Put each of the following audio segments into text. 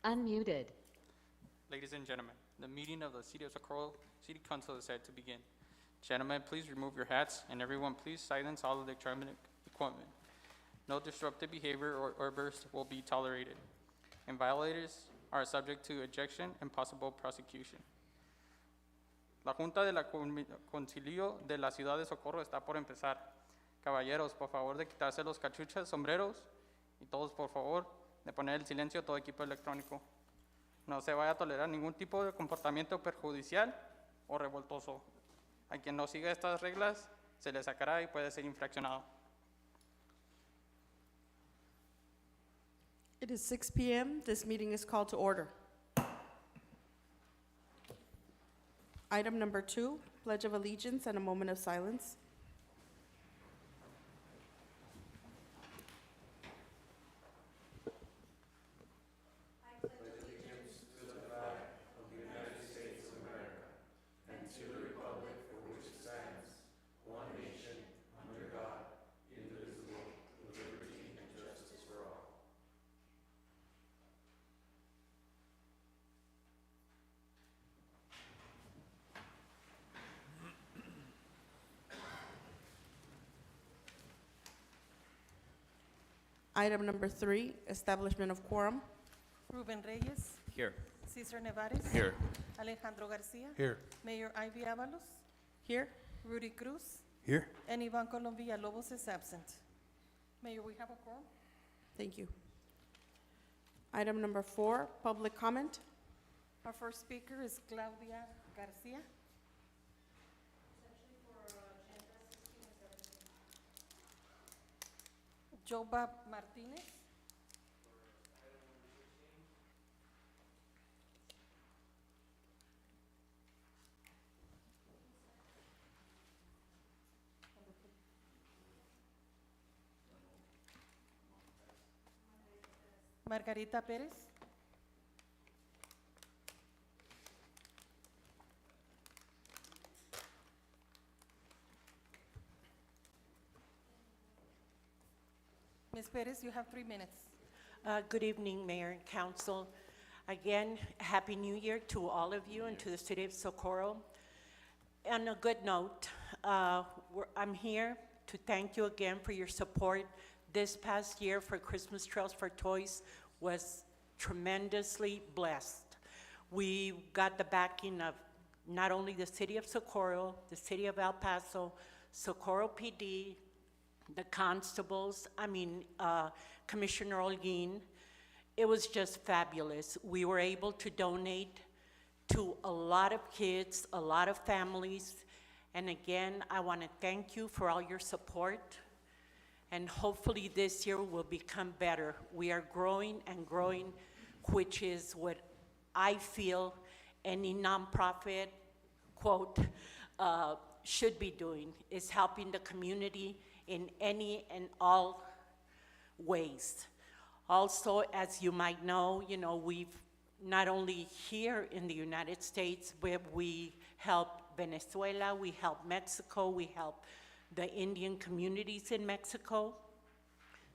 Unmuted. Ladies and gentlemen, the meeting of the City of Socorro City Council is set to begin. Gentlemen, please remove your hats, and everyone, please silence all electronic equipment. No disruptive behavior or burst will be tolerated, and violators are subject to ejection and possible prosecution. La Junta de la Concilio de la Ciudad de Socorro está por empezar. Caballeros, por favor de quitarse los cachuchas, sombreros, y todos, por favor, de poner el silencio a todo equipo electrónico. No se vaya a tolerar ningún tipo de comportamiento perjudicial o revoltoso. A quien no siga estas reglas, se le sacará y puede ser infraccionado. It is 6 p.m. This meeting is called to order. Item number 2, Pledge of Allegiance and a moment of silence. Item number 3, Establishment of Quorum. Ruben Reyes, Here. Cesar Nevares. Here. Alejandro Garcia. Here. Mayor Ivy Avalos. Here. Rudy Cruz. Here. And Ivan Colom Villalobos is absent. Mayor, we have a quorum. Thank you. Item number 4, Public Comment. Our first speaker is Claudia Garcia. Joba Martinez. Margarita Pérez. Ms. Perez, you have 3 minutes. Good evening, Mayor and Council. Again, Happy New Year to all of you and to the City of Socorro. On a good note, I'm here to thank you again for your support. This past year for Christmas Trails for Toys was tremendously blessed. We got the backing of not only the City of Socorro, the City of El Paso, Socorro PD, the constables, Commissioner Olguin. It was just fabulous. We were able to donate to a lot of kids, a lot of families. And again, I want to thank you for all your support. And hopefully this year will become better. We are growing and growing, which is what I feel any nonprofit, quote, should be doing, is helping the community in any and all ways. Also, as you might know, we've not only here in the United States, but we help Venezuela, we help Mexico, we help the Indian communities in Mexico.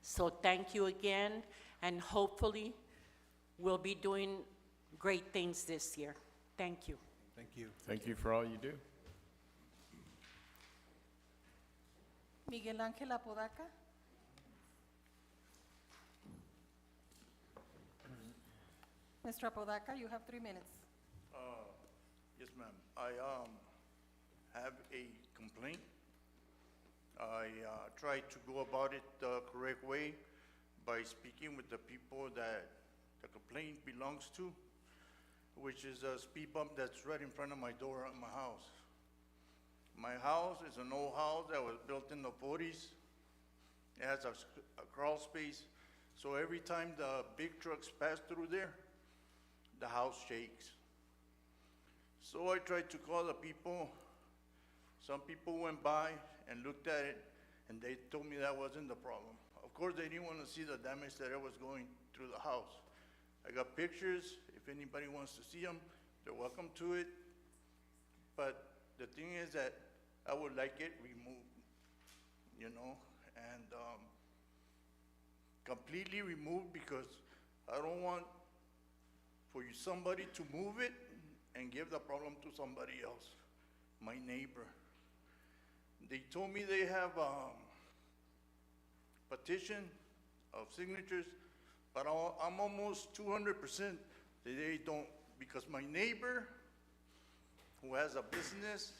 So thank you again, and hopefully we'll be doing great things this year. Thank you. Thank you. Thank you for all you do. Miguel Ángel Apodaca. Mr. Apodaca, you have 3 minutes. Yes, ma'am. I have a complaint. I tried to go about it the correct way by speaking with the people that the complaint belongs to, which is a speed bump that's right in front of my door at my house. My house is an old house that was built in the 40s. It has a crawl space, so every time the big trucks pass through there, the house shakes. So I tried to call the people. Some people went by and looked at it, and they told me that wasn't the problem. Of course, they didn't want to see the damage that it was going through the house. I got pictures. If anybody wants to see them, they're welcome to it. But the thing is that I would like it removed, and completely removed, because I don't want for somebody to move it and give the problem to somebody else, my neighbor. They told me they have petition of signatures, but I'm almost 200% that they don't, because my neighbor, who has a business,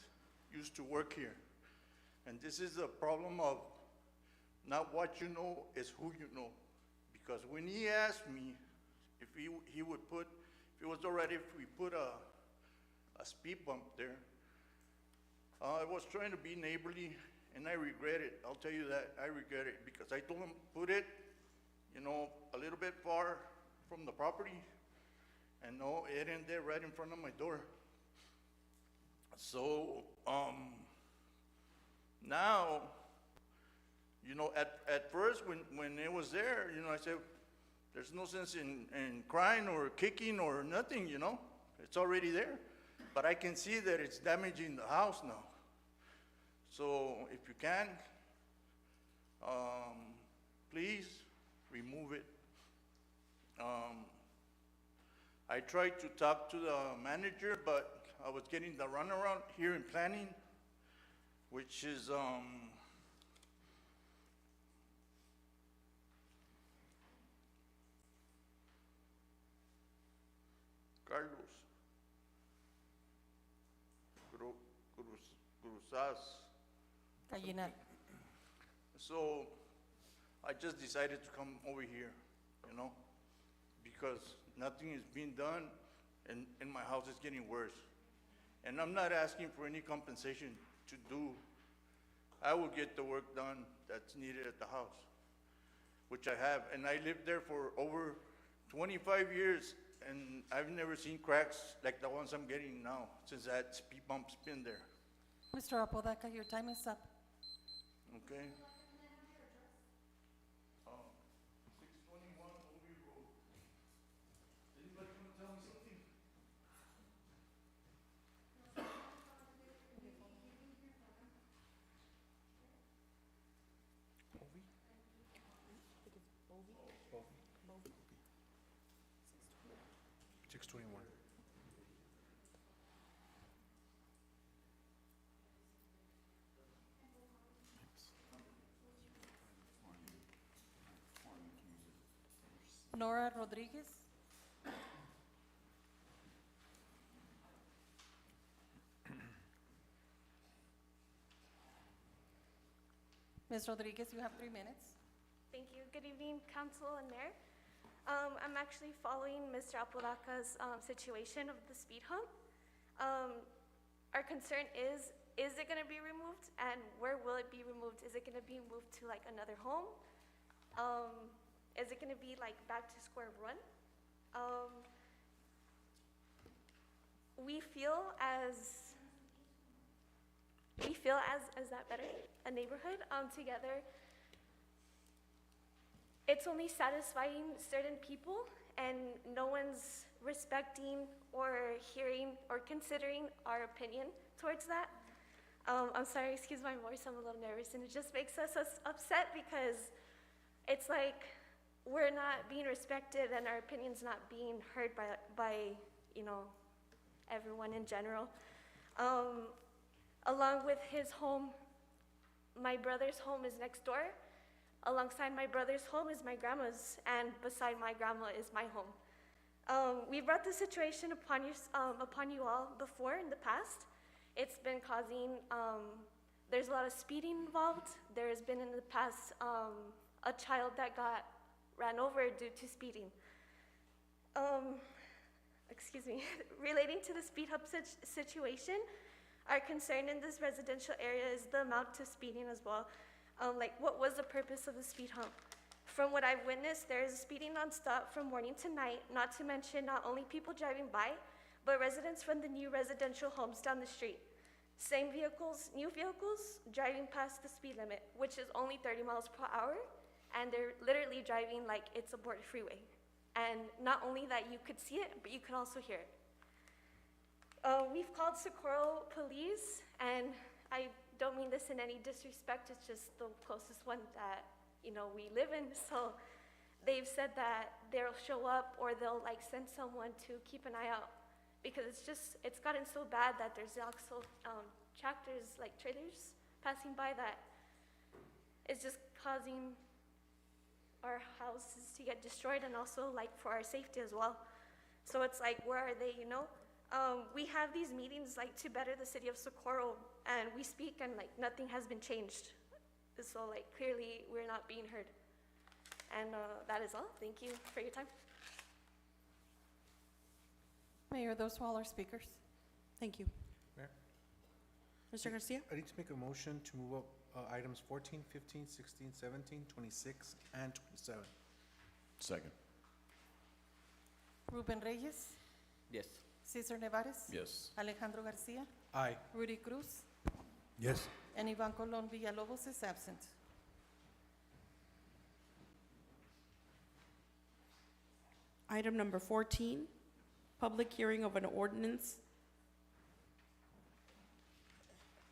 used to work here. And this is the problem of not what you know, is who you know. Because when he asked me if he would put, if it was all right if we put a speed bump there, I was trying to be neighborly, and I regret it. I'll tell you that, I regret it, because I told him, put it, you know, a little bit far from the property, and no, it ended right in front of my door. So, now, you know, at first, when it was there, you know, I said, there's no sense in crying or kicking or nothing, you know? It's already there. But I can see that it's damaging the house now. So if you can, please remove it. I tried to talk to the manager, but I was getting the runaround here in planning, which is, Carlos Cruzas. Gallinal. So I just decided to come over here, you know, because nothing is being done and my house is getting worse. And I'm not asking for any compensation to do. I will get the work done that's needed at the house, which I have. And I lived there for over 25 years, and I've never seen cracks like the ones I'm getting now since that speed bump's been there, Mr. Apodaca, your time is up. okay? 621 Obi Road. Anybody want to tell me something? Nora Rodriguez. Ms. Rodriguez, you have 3 minutes. Thank you. Good evening, Council and Mayor. I'm actually following Mr. Apodaca's situation of the speed hump. Our concern is it going to be removed, and where will it be removed? Is it going to be moved to like another home? Is it going to be like back to square one? We feel as that better? A neighborhood together. It's only satisfying certain people, and no one's respecting or hearing or considering our opinion towards that. I'm sorry, excuse my voice, I'm a little nervous, and it just makes us upset because it's like we're not being respected and our opinion's not being heard by you know, everyone in general. Along with his home, my brother's home is next door. Alongside my brother's home is my grandma's, and beside my grandma is my home. We brought this situation upon you all before in the past. It's been causing, there's a lot of speeding involved. There has been in the past a child that got ran over due to speeding. Excuse me, relating to the speed hump situation, our concern in this residential area is the amount of speeding as well. Like, what was the purpose of the speed hump? From what I've witnessed, there is speeding nonstop from morning to night, not to mention not only people driving by, but residents from the new residential homes down the street. Same vehicles, new vehicles, driving past the speed limit, which is only 30 miles per hour, and they're literally driving like it's a border freeway. And not only that you could see it, but you could also hear it. We've called Socorro police, and I don't mean this in any disrespect, it's just the closest one that, you know, we live in. So they've said that they'll show up or they'll like send someone to keep an eye out because it's gotten so bad that there's also tractors, like trailers, passing by that is just causing our houses to get destroyed and also like for our safety as well. So it's like, where are they, you know? We have these meetings like to better the city of Socorro, and we speak and like nothing has been changed. So like clearly we're not being heard. And that is all. Thank you for your time. Mayor, those were all our speakers. Thank you. Mayor? Mr. Garcia? I need to make a motion to move up items 14, 15, 16, 17, 26, and 27. Second. Ruben Reyes, Yes. Cesar Nevares, Yes. Alejandro Garcia, Aye. Rudy Cruz, Yes. and Ivan Colon Villalobos is absent. Item number 14, public hearing of an ordinance.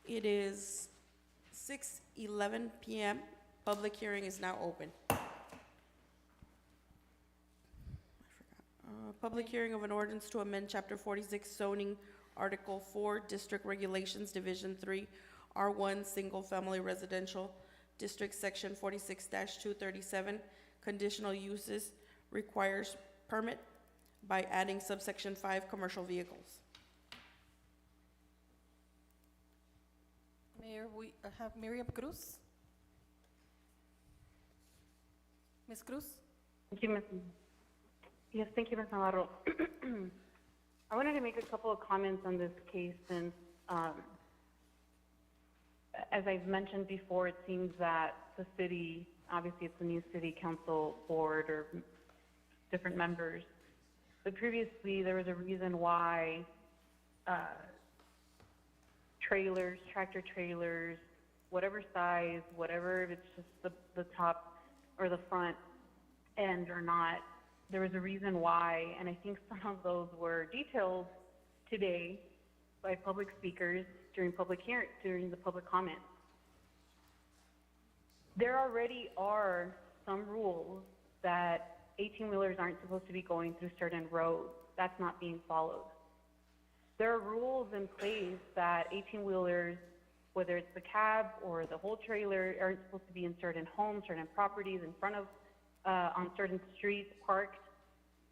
It is 6:11 PM. Public hearing is now open. I forgot. Public hearing of an ordinance to amend Chapter 46 zoning, Article 4, District Regulations, Division 3, R1, Single Family Residential, District Section 46-237, Conditional Uses, requires permit by adding subsection 5, commercial vehicles. Mayor, we have Miriam Cruz. Ms. Cruz? Thank you, Ms. Yes, thank you, Ms. Navarro. I wanted to make a couple of comments on this case since, as I've mentioned before, it seems that the city, obviously it's a new city council board or different members, but previously there was a reason why trailers, tractor trailers, whatever size, whatever, if it's just the top or the front end or not, there was a reason why, and I think some of those were detailed today by public speakers during the public comments. There already are some rules that 18-wheelers aren't supposed to be going through certain roads. That's not being followed. There are rules in place that 18-wheelers, whether it's the cab or the whole trailer, aren't supposed to be in certain homes, certain properties, in front of, on certain streets, parked.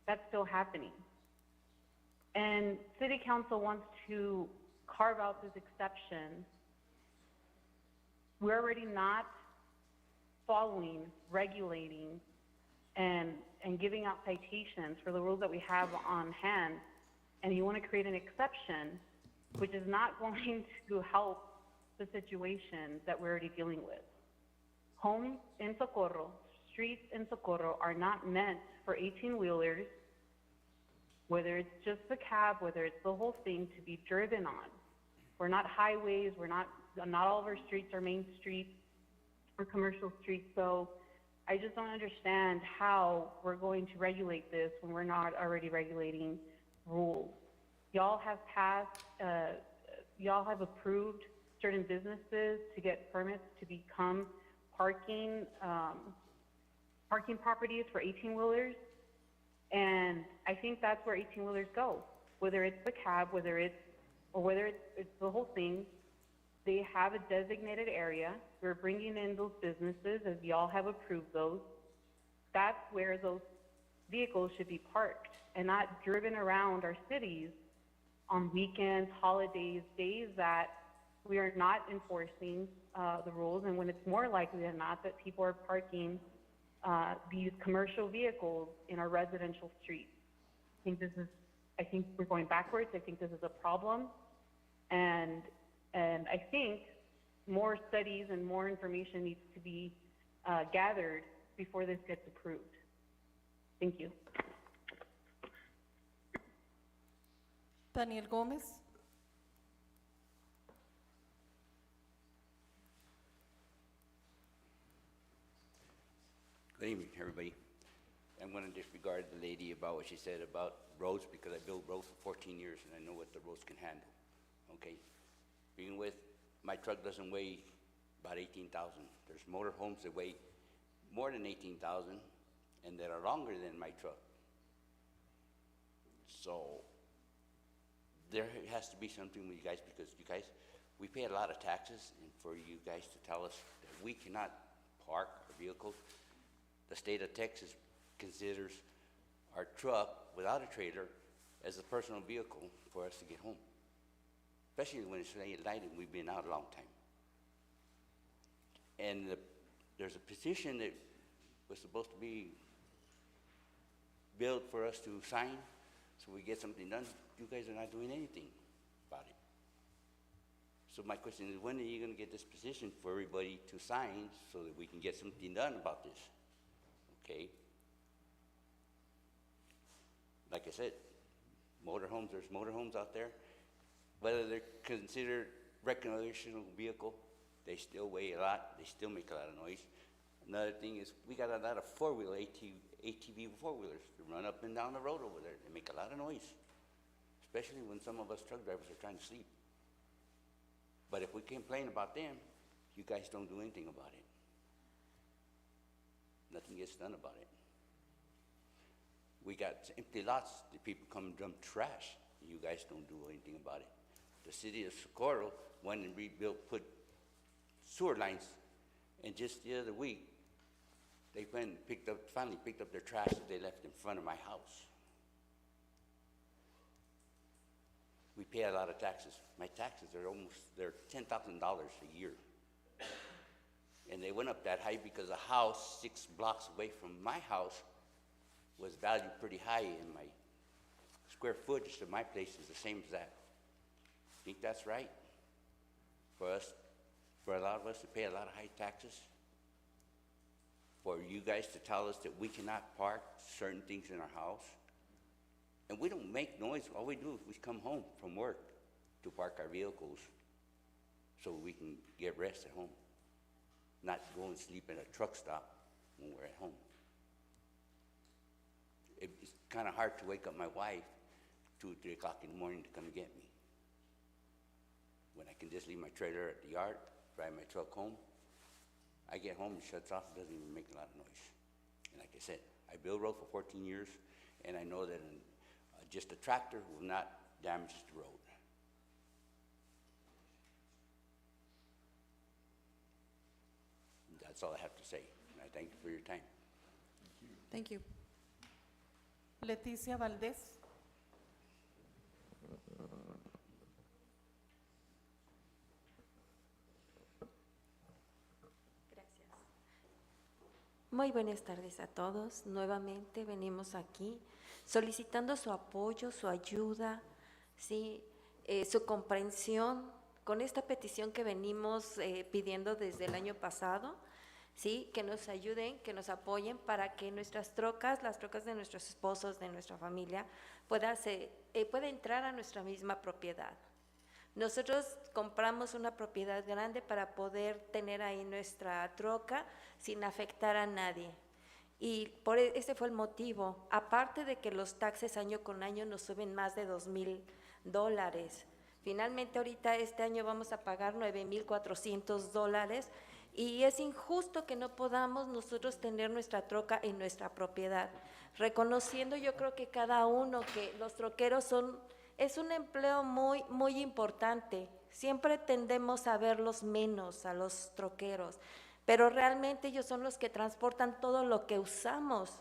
That's still happening. And City Council wants to carve out this exception. We're already not following, regulating, and giving out citations for the rules that we have on hand, and you want to create an exception, which is not going to help the situation that we're already dealing with. Homes in Socorro, streets in Socorro are not meant for 18-wheelers, whether it's just the cab, whether it's the whole thing, to be driven on. We're not highways, not all of our streets are main streets or commercial streets, so I just don't understand how we're going to regulate this when we're not already regulating rules. Y'all have passed, y'all have approved certain businesses to get permits to become parking properties for 18-wheelers, and I think that's where 18-wheelers go. Whether it's the cab, whether it's the whole thing, they have a designated area. We're bringing in those businesses as y'all have approved those. That's where those vehicles should be parked and not driven around our cities on weekends, holidays, days that we are not enforcing the rules, and when it's more likely than not that people are parking these commercial vehicles in our residential streets. I think we're going backwards. I think this is a problem, and I think more studies and more information needs to be gathered before this gets approved. Thank you. Daniel Gomez? Good evening, everybody. I'm going to disregard the lady about what she said about roads because I built roads for 14 years and I know what the roads can handle. Okay? Being with, my truck doesn't weigh about 18,000. There's motor homes that weigh more than 18,000, and that are longer than my truck. So there has to be something with you guys, because you guys, we pay a lot of taxes, and for you guys to tell us that we cannot park our vehicles, the state of Texas considers our truck without a trailer as a personal vehicle for us to get home, especially when it's late at night and we've been out a long time. And there's a petition that was supposed to be built for us to sign, so we get something done. You guys are not doing anything about it. So my question is, when are you gonna get this petition for everybody to sign so that we can get something done about this? Okay? Like I said, motorhomes, there's motorhomes out there. Whether they're considered recreational vehicle, they still weigh a lot, they still make a lot of noise. Another thing is, we got a lot of four-wheel ATV four-wheelers that run up and down the road over there. They make a lot of noise, especially when some of us truck drivers are trying to sleep. But if we complain about them, you guys don't do anything about it. Nothing gets done about it. We got empty lots that people come and dump trash, and you guys don't do anything about it. The city of Socorro went and put sewer lines, and just the other week, they went and finally picked up their trash that they left in front of my house. We pay a lot of taxes. My taxes are they're $10,000 a year. And they went up that high because a house 6 blocks away from my house was valued pretty high, and my square footage of my place is the same as that. Think that's right? For a lot of us to pay a lot of high taxes? For you guys to tell us that we cannot park certain things in our house? And we don't make noise. All we do is we come home from work to park our vehicles so we can get rest at home, not go and sleep in a truck stop when we're at home. It's kind of hard to wake up my wife 2 or 3 o'clock in the morning to come and get me, when I can just leave my trailer at the yard, drive my truck home. I get home, it shuts off, it doesn't even make a lot of noise. And like I said, I built road for 14 years, and I know that just a tractor will not damage the road. That's all I have to say, and I thank you for your time. Thank you. Leticia Valdés. Gracias. Muy buenas tardes a todos. Nuevamente venimos aquí solicitando su apoyo, su ayuda, ¿sí? Su comprensión con esta petición que venimos pidiendo desde el año pasado, ¿sí? Que nos ayuden, que nos apoyen para que nuestras trocas, las trocas de nuestros esposos, de nuestra familia, pueda entrar a nuestra misma propiedad. Nosotros compramos una propiedad grande para poder tener ahí nuestra troca sin afectar a nadie. Y ese fue el motivo, aparte de que los taxes año con año nos suben más de $2,000. Finalmente ahorita este año vamos a pagar $9,400 y es injusto que no podamos nosotros tener nuestra troca en nuestra propiedad. Reconociendo yo creo que cada uno, que los troqueros es un empleo muy, muy importante. Siempre tendemos a verlos menos, a los troqueros, pero realmente ellos son los que transportan todo lo que usamos,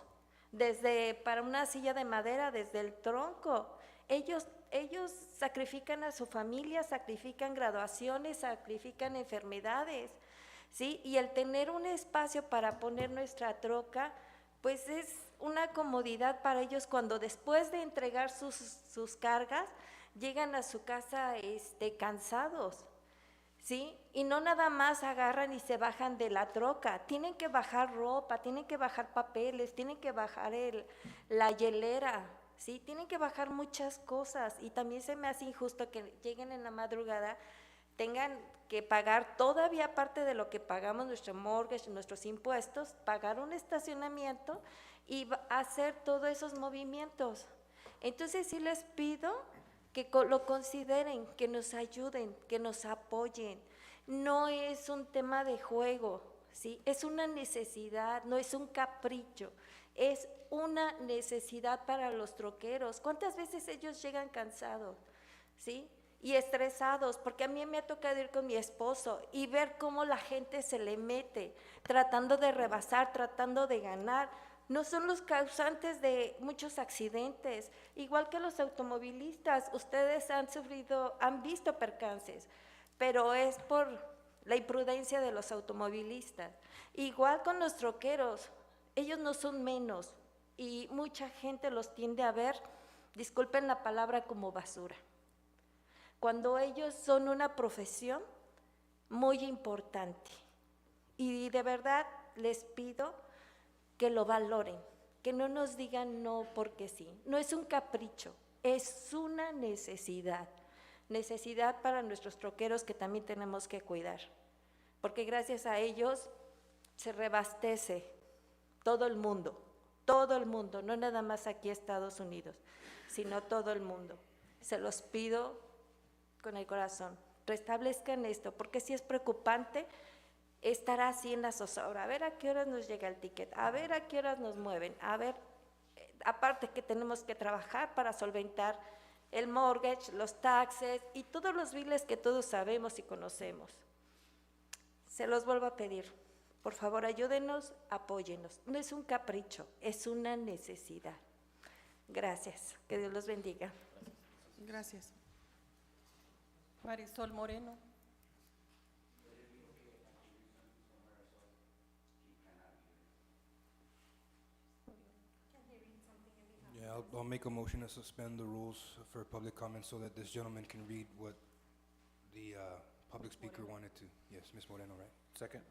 desde para una silla de madera, desde el tronco. Ellos sacrifican a su familia, sacrifican graduaciones, sacrifican enfermedades, ¿sí? Y el tener un espacio para poner nuestra troca, pues es una comodidad para ellos cuando después de entregar sus cargas, llegan a su casa cansados, ¿sí? Y no nada más agarran y se bajan de la troca, tienen que bajar ropa, tienen que bajar papeles, tienen que bajar la hielera, ¿sí? Tienen que bajar muchas cosas, y también se me hace injusto que lleguen en la madrugada, tengan que pagar todavía, aparte de lo que pagamos, nuestro mortgage, nuestros impuestos, pagar un estacionamiento y hacer todos esos movimientos. Entonces sí les pido que lo consideren, que nos ayuden, que nos apoyen. No es un tema de juego, ¿sí? Es una necesidad, no es un capricho, es una necesidad para los troqueros. ¿Cuántas veces ellos llegan cansados, ¿sí? Y estresados, porque a mí me ha tocado ir con mi esposo y ver cómo la gente se le mete, tratando de rebasar, tratando de ganar. No son los causantes de muchos accidentes, igual que los automovilistas. Ustedes han sufrido, han visto percances, pero es por la imprudencia de los automovilistas. Igual con los troqueros, ellos no son menos y mucha gente los tiende a ver, disculpen la palabra, como basura, cuando ellos son una profesión muy importante. Y de verdad les pido que lo valoren, que no nos digan no porque sí. No es un capricho, es una necesidad. Necesidad para nuestros troqueros que también tenemos que cuidar, porque gracias a ellos se reabastece todo el mundo, no nada más aquí Estados Unidos, sino todo el mundo. Se los pido con el corazón, restablezcan esto, porque sí es preocupante estar así en la zozobra, a ver a qué horas nos llega el ticket, a ver a qué horas nos mueven, a ver, aparte que tenemos que trabajar para solventar el mortgage, los taxes y todos los biles que todos sabemos y conocemos. Se los vuelvo a pedir, por favor ayúdenos, apóyennos, no es un capricho, es una necesidad. Gracias, que Dios los bendiga. Gracias. Marisol Moreno. Yeah, I'll make a motion to suspend the rules for public comment so that this gentleman can read what the public speaker wanted to. Yes, Ms. Moreno, right? Second?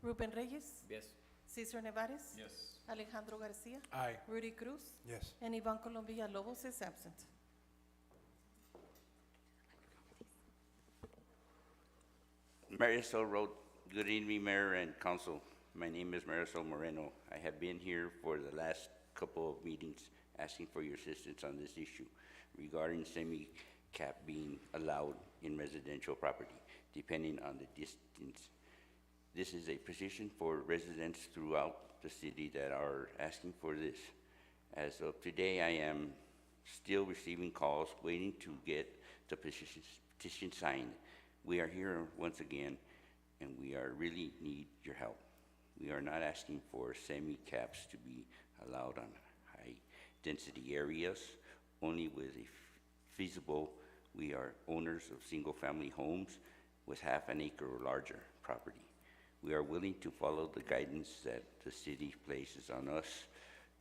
Ruben Reyes. Yes. Cesar Nevares. Yes. Alejandro Garcia. Aye. Rudy Cruz. Yes. And Ivan Colom Villalobos is absent. Marisol wrote, "Good evening, Mayor and Council. My name is Marisol Moreno. I have been here for the last couple of meetings asking for your assistance on this issue regarding semi-cap being allowed in residential property, depending on the distance. This is a position for residents throughout the city that are asking for this. As of today, I am still receiving calls waiting to get the petition signed. We are here once again, and we are really need your help. We are not asking for semi-caps to be allowed on high-density areas, only with a feasible. We are owners of single-family homes with half an acre or larger property. We are willing to follow the guidance that the city places on us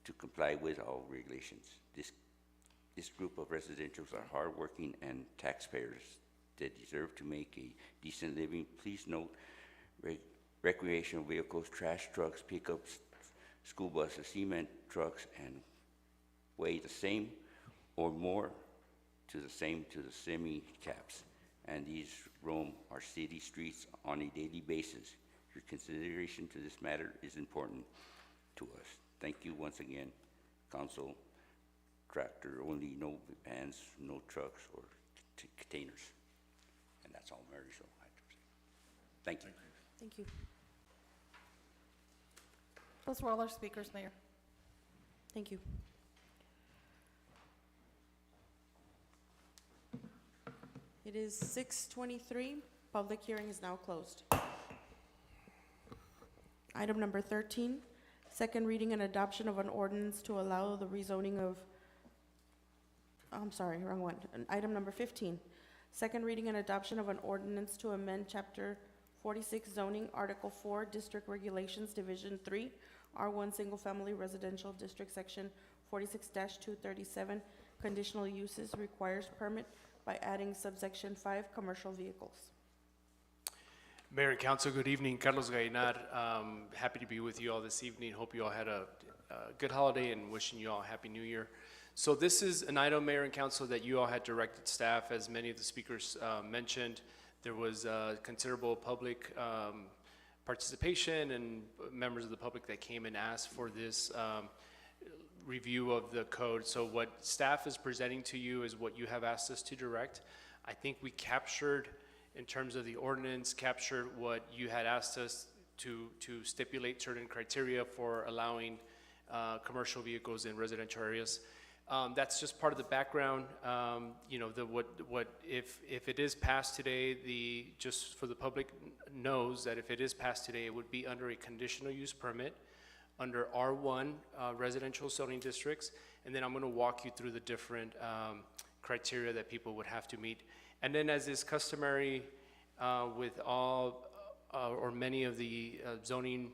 to comply with all regulations. This group of residentials are hardworking and taxpayers that deserve to make a decent living. Please note, recreational vehicles, trash trucks, pickups, school buses, cement trucks, and weigh the same or more to the semi-caps. And these roam our city streets on a daily basis. Your consideration to this matter is important to us. Thank you once again, Council. Tractor only, no vans, no trucks or containers. And that's all, Mary, so I have to say. Thank you. Thank you. Those were all our speakers, Mayor. Thank you. It is 6:23. Public hearing is now closed. Item number 13, second reading and adoption of an ordinance to allow the rezoning of, I'm sorry, wrong one. Item number 15, second reading and adoption of an ordinance to amend Chapter 46 zoning, Article 4, District Regulations, Division 3, R1 Single Family Residential District, Section 46-237, Conditional Uses requires permit by adding subsection 5, Commercial Vehicles. Mayor and Council, good evening. Carlos Gainar, happy to be with you all this evening. Hope you all had a good holiday and wishing you all a Happy New Year. So this is an item, Mayor and Council, that you all had directed staff, as many of the speakers mentioned. There was considerable public participation and members of the public that came and asked for this review of the code. So what staff is presenting to you is what you have asked us to direct. I think we captured in terms of the ordinance, captured what you had asked us to stipulate certain criteria for allowing commercial vehicles in residential areas. That's just part of the background. You know, if it is passed today, just for the public knows that if it is passed today, it would be under a conditional use permit under R1 residential zoning districts, and then I'm going to walk you through the different criteria that people would have to meet. And then, as is customary with all or many of the zoning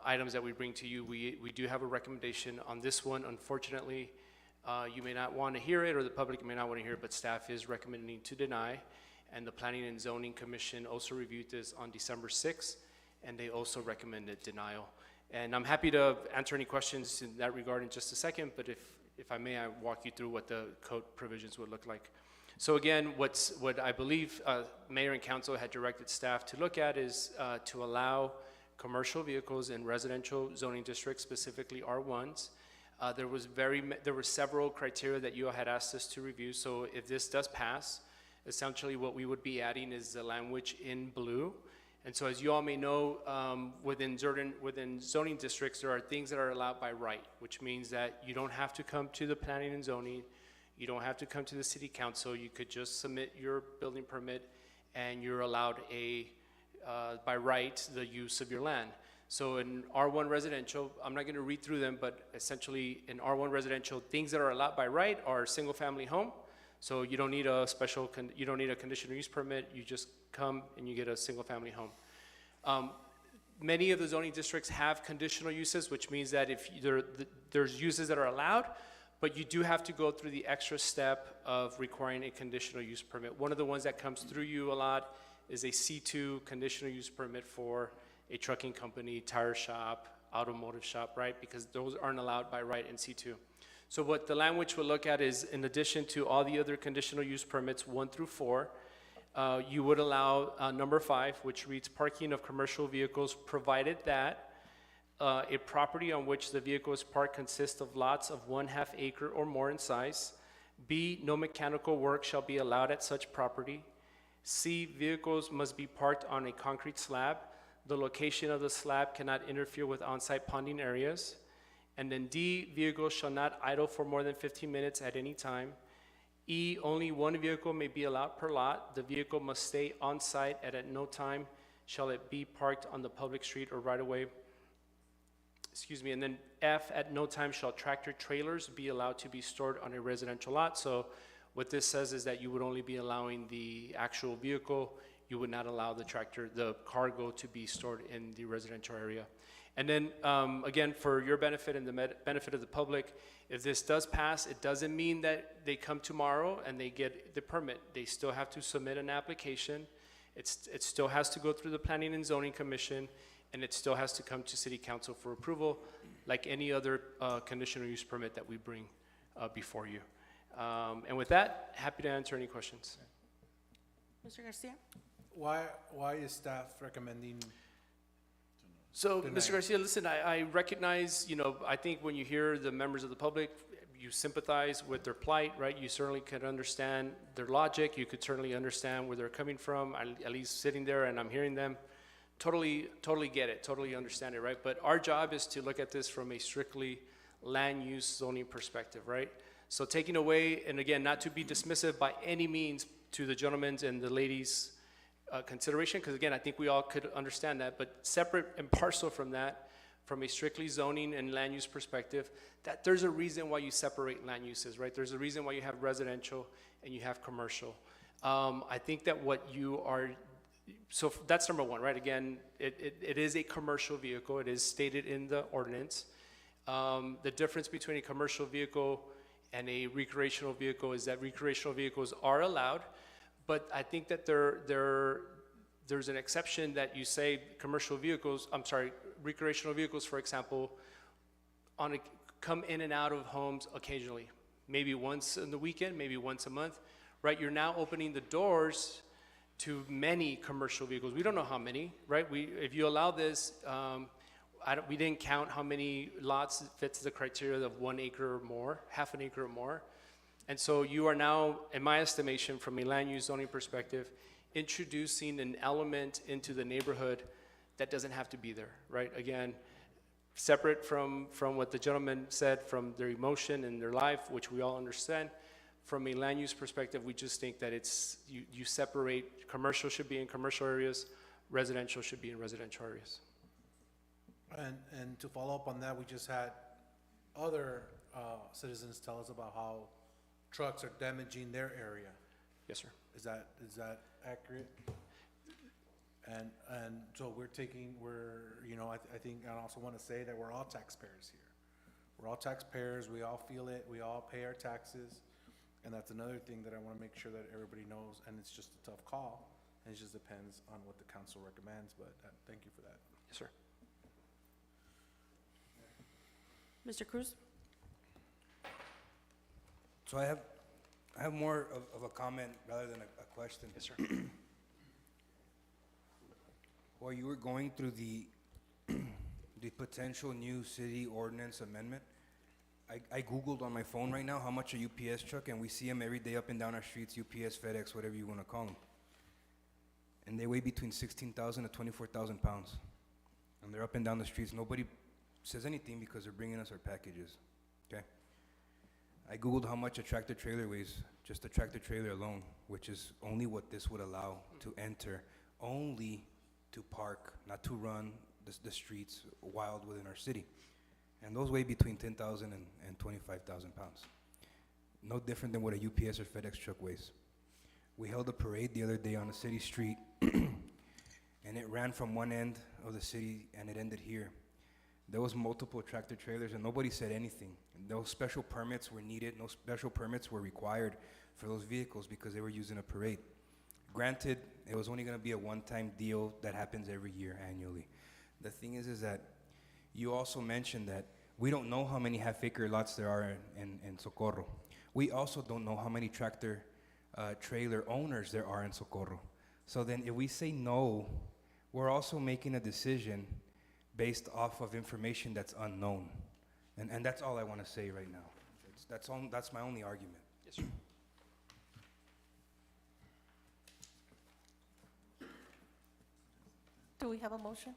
items that we bring to you, we do have a recommendation on this one. Unfortunately, you may not want to hear it, or the public may not want to hear it, but staff is recommending to deny, and the Planning and Zoning Commission also reviewed this on December 6th, and they also recommended denial. And I'm happy to answer any questions in that regard in just a second, but if I may, I walk you through what the code provisions would look like. So again, what I believe Mayor and Council had directed staff to look at is to allow commercial vehicles in residential zoning districts, specifically R1s. There were several criteria that you all had asked us to review. So if this does pass, essentially what we would be adding is the language in blue. And so, as you all may know, within zoning districts, there are things that are allowed by right, which means that you don't have to come to the planning and zoning, you don't have to come to the city council. You could just submit your building permit, and you're allowed by right, the use of your land. So in R1 residential, I'm not going to read through them, but essentially in R1 residential, things that are allowed by right are single-family home. So you don't need a you don't need a conditional use permit. You just come and you get a single-family home. Many of the zoning districts have conditional uses, which means that if there's uses that are allowed, but you do have to go through the extra step of requiring a conditional use permit. One of the ones that comes through you a lot is a C2 conditional use permit for a trucking company, tire shop, automotive shop, right? Because those aren't allowed by right in C2. So what the language will look at is, in addition to all the other conditional use permits 1 through 4, you would allow number 5, which reads parking of commercial vehicles, provided that a property on which the vehicle is parked consists of lots of 1/2 acre or more in size. B, no mechanical work shall be allowed at such property. C, vehicles must be parked on a concrete slab. The location of the slab cannot interfere with on-site ponding areas. And then D, vehicles shall not idle for more than 15 minutes at any time. E, only one vehicle may be allowed per lot. The vehicle must stay on site, and at no time shall it be parked on the public street or right of way. Excuse me. And then F, at no time shall tractor trailers be allowed to be stored on a residential lot. So what this says is that you would only be allowing the actual vehicle. You would not allow the cargo to be stored in the residential area. And then, again, for your benefit and the benefit of the public, if this does pass, it doesn't mean that they come tomorrow and they get the permit. They still have to submit an application. It still has to go through the Planning and Zoning Commission, and it still has to come to City Council for approval, like any other conditional use permit that we bring before you. And with that, happy to answer any questions. Mr. Garcia? Why is staff recommending? So, Deny. Mr. Garcia, listen, I recognize, I think when you hear the members of the public, you sympathize with their plight, right? You certainly can understand their logic. You could certainly understand where they're coming from, at least sitting there and I'm hearing them. Totally get it, totally understand it, right? But our job is to look at this from a strictly land use zoning perspective, right? So taking away, and again, not to be dismissive by any means to the gentleman's and the ladies' consideration, because again, I think we all could understand that, but separate and parcel from that, from a strictly zoning and land use perspective, that there's a reason why you separate land uses, right? There's a reason why you have residential and you have commercial. I think that what you are, so that's number one, right? Again, it is a commercial vehicle. It is stated in the ordinance. The difference between a commercial vehicle and a recreational vehicle is that recreational vehicles are allowed, but I think that there's an exception that you say recreational vehicles, for example, come in and out of homes occasionally, maybe once in the weekend, maybe once a month, right? You're now opening the doors to many commercial vehicles. We don't know how many, right? If you allow this, we didn't count how many lots fits the criteria of 1 acre or more, 1/2 acre or more. And so you are now, in my estimation, from a land use zoning perspective, introducing an element into the neighborhood that doesn't have to be there, right? Again, separate from what the gentleman said, from their emotion and their life, which we all understand. From a land use perspective, we just think that you separate, commercial should be in commercial areas, residential should be in residential areas. And to follow up on that, we just had other citizens tell us about how trucks are damaging their area. Yes, sir. Is that accurate? And so I think I also want to say that we're all taxpayers here. We're all taxpayers, we all feel it, we all pay our taxes. And that's another thing that I want to make sure that everybody knows, and it's just a tough call, and it just depends on what the council recommends, but thank you for that. Yes, sir. Mr. Cruz? So I have more of a comment rather than a question. Yes, sir. While you were going through the potential new city ordinance amendment, I Googled on my phone right now how much a UPS truck, and we see them every day up and down our streets, UPS, FedEx, whatever you want to call them. And they weigh between 16,000 to 24,000 pounds. And they're up and down the streets. Nobody says anything because they're bringing us our packages, okay? I Googled how much a tractor trailer weighs, just a tractor trailer alone, which is only what this would allow to enter, only to park, not to run the streets wild within our city. And those weigh between 10,000 and 25,000 pounds. No different than what a UPS or FedEx truck weighs. We held a parade the other day on a city street, and it ran from one end of the city and it ended here. There was multiple tractor trailers and nobody said anything. No special permits were needed, no special permits were required for those vehicles because they were using a parade. Granted, it was only gonna be a one-time deal that happens every year annually. The thing is that you also mentioned that we don't know how many half-acre lots there are in Socorro. We also don't know how many tractor trailer owners there are in Socorro. So then if we say no, we're also making a decision based off of information that's unknown. And that's all I want to say right now. That's my only argument. Yes, sir. Do we have a motion?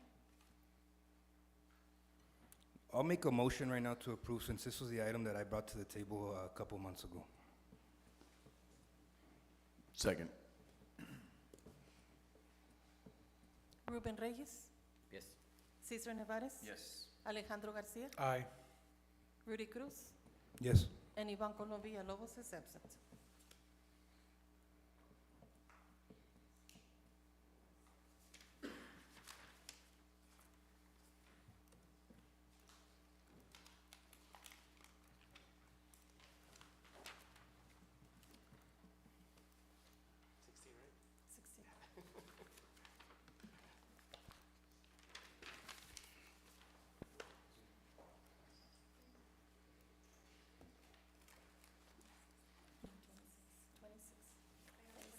I'll make a motion right now to approve, since this was the item that I brought to the table a couple months ago. Second. Ruben Reyes, Yes. Cesar Nevares, Yes. Alejandro Garcia, Aye. Rudy Cruz, Yes. and Ivan Colom Villalobos is absent.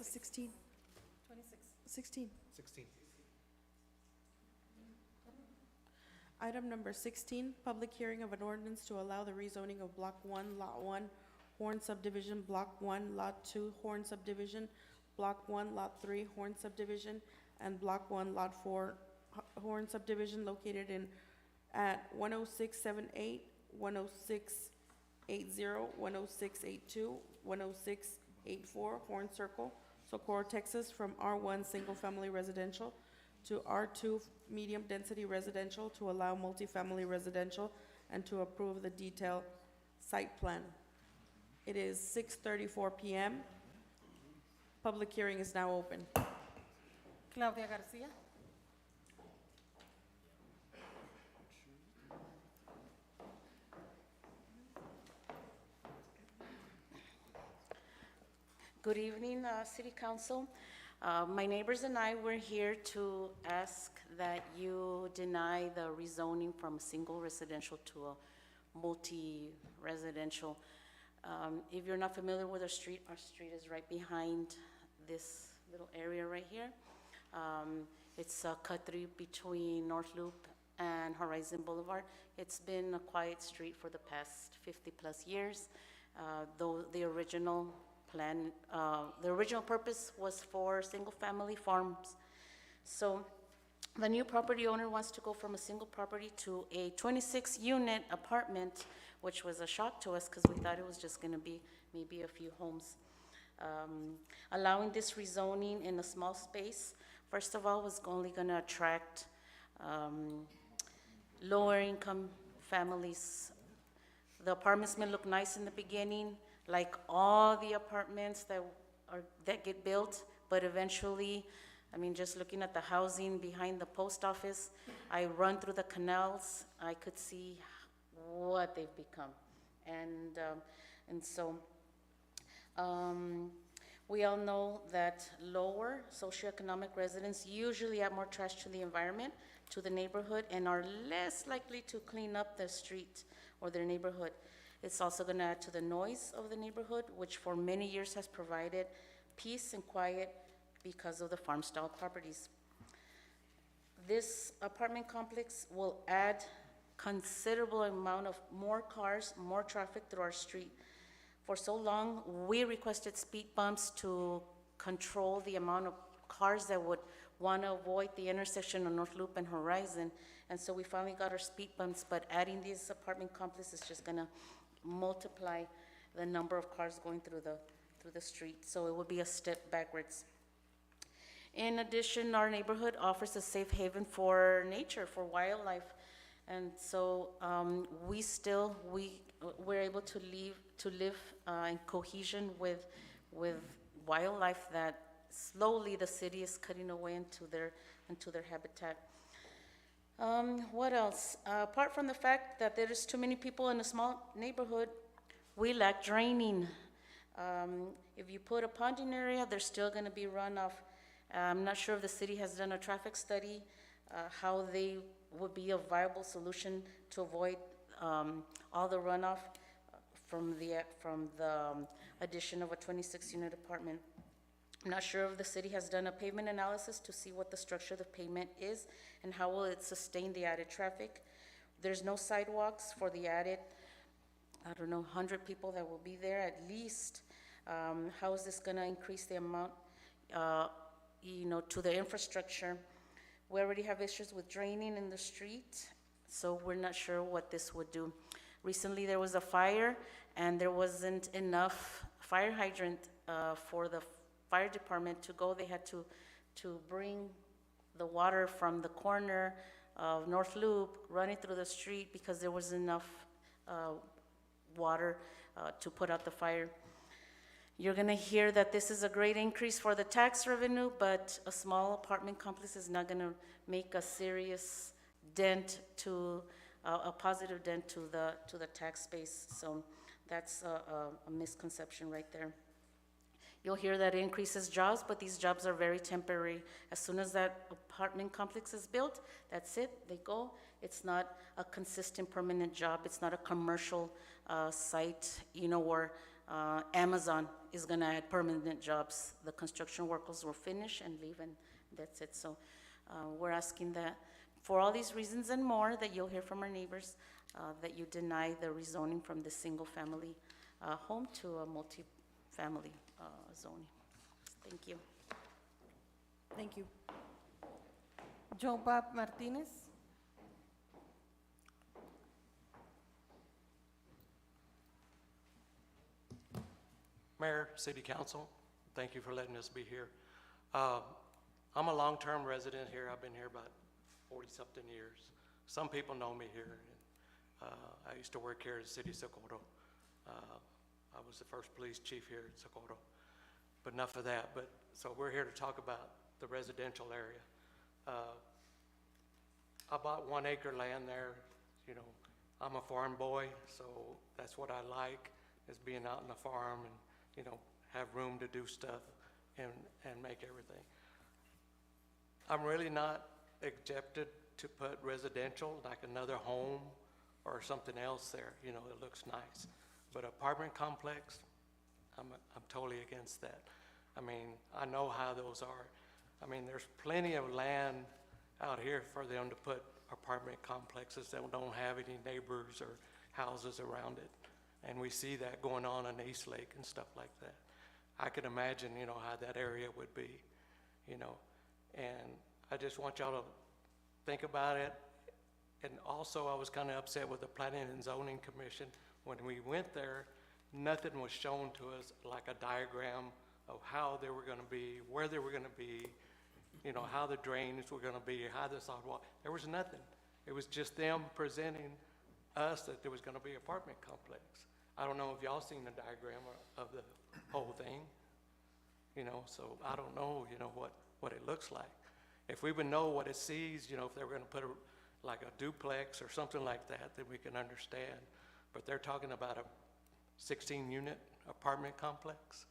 Sixteen. 16. 16. Item number 16, public hearing of an ordinance to allow the rezoning of Block 1, Lot 1, Horn Subdivision, Block 1, Lot 2, Horn Subdivision, Block 1, Lot 3, Horn Subdivision, and Block 1, Lot 4, Horn Subdivision located at 10678, 10680, 10682, 10684 Horn Circle, Socorro, Texas, from R1 Single Family Residential to R2 Medium Density Residential to allow multifamily residential and to approve the detailed site plan. It is 6:34 p.m. Public hearing is now open. Claudia Garcia, Good evening, City Council. My neighbors and I were here to ask that you deny the rezoning from single residential to a multi-residential. If you're not familiar with our street is right behind this little area right here. It's a cut through between North Loop and Horizon Boulevard. It's been a quiet street for the past 50-plus years. Though the original plan. The original purpose was for single-family farms. So the new property owner wants to go from a single property to a 26-unit apartment, which was a shock to us because we thought it was just going to be maybe a few homes. Allowing this rezoning in a small space, first of all, was only going to attract lower-income families. The apartments may look nice in the beginning, like all the apartments that get built, but eventually, I mean, just looking at the housing behind the post office, I run through the canals, I could see what they've become. And so, we all know that lower socioeconomic residents usually add more trash to the environment, to the neighborhood, and are less likely to clean up the street or their neighborhood. It's also going to add to the noise of the neighborhood, which for many years has provided peace and quiet because of the farm-style properties. This apartment complex will add considerable amount of more cars, more traffic through our street. For so long, we requested speed bumps to control the amount of cars that would want to avoid the intersection on North Loop and Horizon. And so we finally got our speed bumps, but adding these apartment complexes is just going to multiply the number of cars going through the street. So it would be a step backwards. In addition, our neighborhood offers a safe haven for nature, for wildlife. And so we're able to live in cohesion with wildlife that slowly the city is cutting away into their habitat. What else? Apart from the fact that there is too many people in a small neighborhood, we lack draining. If you put a ponding area, there's still going to be runoff. I'm not sure if the city has done a traffic study, how they would be a viable solution to avoid all the runoff from the addition of a 26-unit apartment. I'm not sure if the city has done a pavement analysis to see what the structure of the pavement is and how will it sustain the added traffic. There's no sidewalks for the added, 100 people that will be there at least. How is this going to increase the amount, to the infrastructure? We already have issues with draining in the street, so we're not sure what this would do. Recently, there was a fire, and there wasn't enough fire hydrant for the fire department to go. They had to bring the water from the corner of North Loop, running through the street because there wasn't enough water to put out the fire. You're going to hear that this is a great increase for the tax revenue, but a small apartment complex is not going to make a serious dent a positive dent to the tax base. So that's a misconception right there. You'll hear that it increases jobs, but these jobs are very temporary. As soon as that apartment complex is built, that's it, they go. It's not a consistent permanent job. It's not a commercial site, where Amazon is gonna add permanent jobs. The construction workers will finish and leave, and that's it. So we're asking that for all these reasons and more that you'll hear from our neighbors, that you deny the rezoning from the single-family home to a multi-family zoning. Thank you. Thank you. Joe Bob Martinez. Mayor, City Council, thank you for letting us be here. I'm a long-term resident here. I've been here about 40-something years. Some people know me here. I used to work here at the City of Socorro. I was the first police chief here at Socorro. But enough of that. So we're here to talk about the residential area. I bought 1 acre land there. I'm a farm boy, so that's what I like, is being out on the farm and, have room to do stuff and make everything. I'm really not accepted to put residential, like another home or something else there, it looks nice. But apartment complex, I'm totally against that. I know how those are. There's plenty of land out here for them to put apartment complexes that don't have any neighbors or houses around it. And we see that going on in East Lake and stuff like that. I can imagine, you know, how that area would be, you know. And I just want y'all to think about it. And also, I was kind of upset with the Planning and Zoning Commission. When we went there, nothing was shown to us like a diagram of how they were going to be, where they were going to be, you know, how the drains were going to be, how the sidewalk. There was nothing. It was just them presenting us that there was going to be an apartment complex. I don't know if y'all seen the diagram of the whole thing, you know, so I don't know, you know, what it looks like. If we would know what it sees, you know, if they were going to put like a duplex or something like that, then we can understand. But they're talking about a 16-unit apartment complex.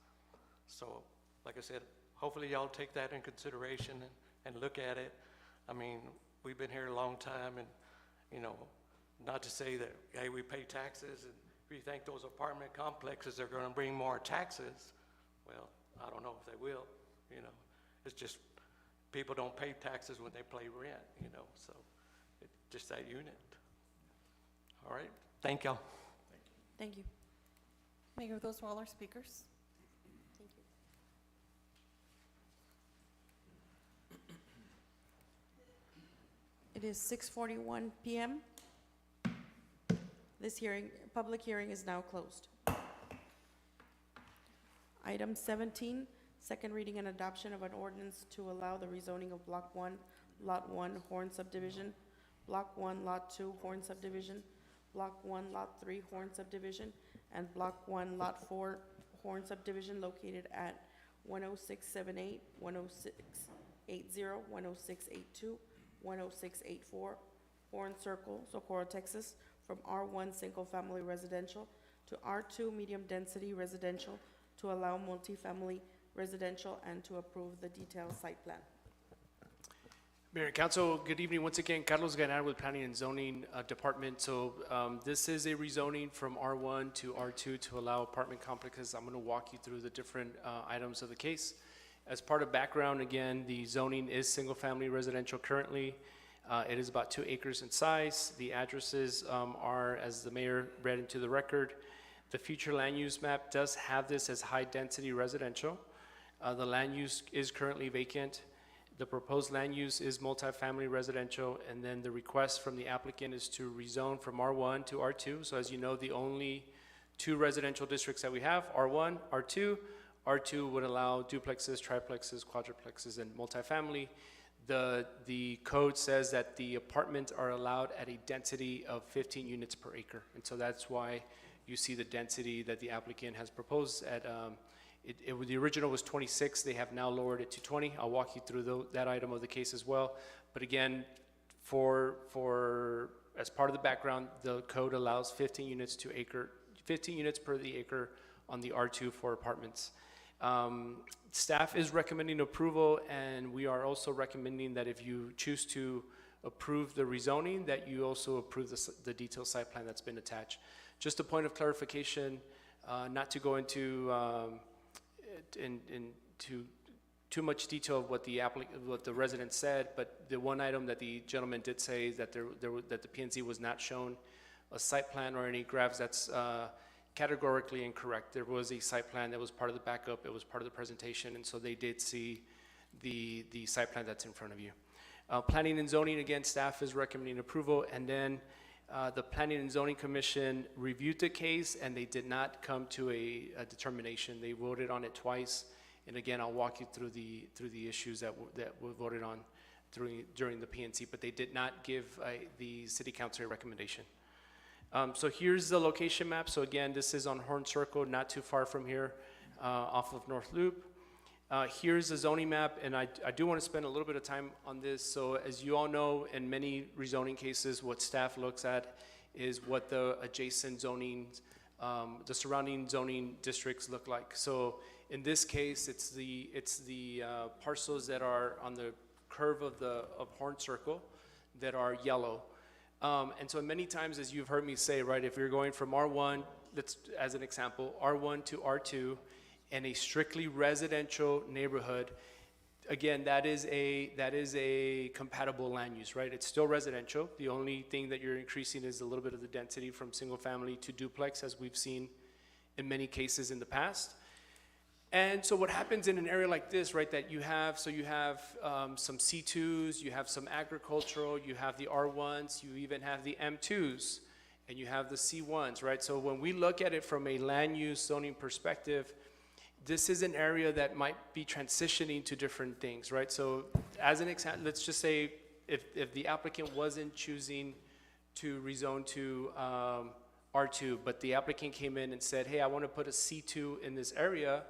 So, like I said, hopefully y'all take that in consideration and look at it. I mean, we've been here a long time, and, you know, not to say that, hey, we pay taxes, and if you think those apartment complexes are going to bring more taxes, well, I don't know if they will, you know. It's just people don't pay taxes when they pay rent, you know, so it's just that unit. All right, thank y'all. Thank you. Mayor, those were all our speakers. Thank you. It is 6:41 p.m. This public hearing is now closed. Item 17, second reading and adoption of an ordinance to allow the rezoning of Block 1, Lot 1, Horn Subdivision, Block 1, Lot 2, Horn Subdivision, Block 1, Lot 3, Horn Subdivision, and Block 1, Lot 4, Horn Subdivision located at 10678, 10680, 10682, 10684, Horn Circle, Socorro, Texas, from R1 Single Family Residential to R2 Medium Density Residential to allow multifamily residential and to approve the detailed site plan. Mayor and Council, good evening. Once again, Carlos Gainar with Planning and Zoning Department. So this is a rezoning from R1 to R2 to allow apartment complexes. I'm going to walk you through the different items of the case. As part of background, again, the zoning is single-family residential currently. It is about 2 acres in size. The addresses are, as the mayor read into the record. The future land use map does have this as high-density residential. The land use is currently vacant. The proposed land use is multifamily residential, and then the request from the applicant is to rezone from R1 to R2. So as you know, the only 2 residential districts that we have, R1, R2. R2 would allow duplexes, triplexes, quadruplexes, and multifamily. The code says that the apartments are allowed at a density of 15 units per acre. And so that's why you see the density that the applicant has proposed at, the original was 26, they have now lowered it to 20. I'll walk you through that item of the case as well. But again, as part of the background, the code allows 15 units per the acre on the R2 for apartments. Staff is recommending approval, and we are also recommending that if you choose to approve the rezoning, that you also approve the detailed site plan that's been attached. Just a point of clarification, not to go into too much detail of what the resident said, but the one item that the gentleman did say is that that the P&Z was not shown a site plan or any graphs. That's categorically incorrect. There was a site plan that was part of the backup. It was part of the presentation, and so they did see the site plan that's in front of you. Planning and zoning, again, staff is recommending approval, and then the Planning and Zoning Commission reviewed the case, and they did not come to a determination. They voted on it twice, and again, I'll walk you through the issues that were voted on during the PNC, but they did not give the City Council a recommendation. So here's the location map. So again, this is on Horn Circle, not too far from here, off of North Loop. Here's the zoning map, and I do want to spend a little bit of time on this. So as you all know, in many rezoning cases, what staff looks at is what the adjacent zoning, the surrounding zoning districts look like. So in this case, it's the parcels that are on the curve of Horn Circle that are yellow. And so many times, as you've heard me say, right, if you're going from R1, as an example, R1 to R2, in a strictly residential neighborhood, again, that is a compatible land use, right? It's still residential. The only thing that you're increasing is a little bit of the density from single family to duplex, as we've seen in many cases in the past. And so what happens in an area like this, right, that you have some C2s, you have some agricultural, you have the R1s, you even have the M2s, and you have the C1s, right? So when we look at it from a land use zoning perspective, this is an area that might be transitioning to different things, right? So as an example, let's just say if the applicant wasn't choosing to rezone to R2, but the applicant came in and said, hey, I want to put a C2 in this area,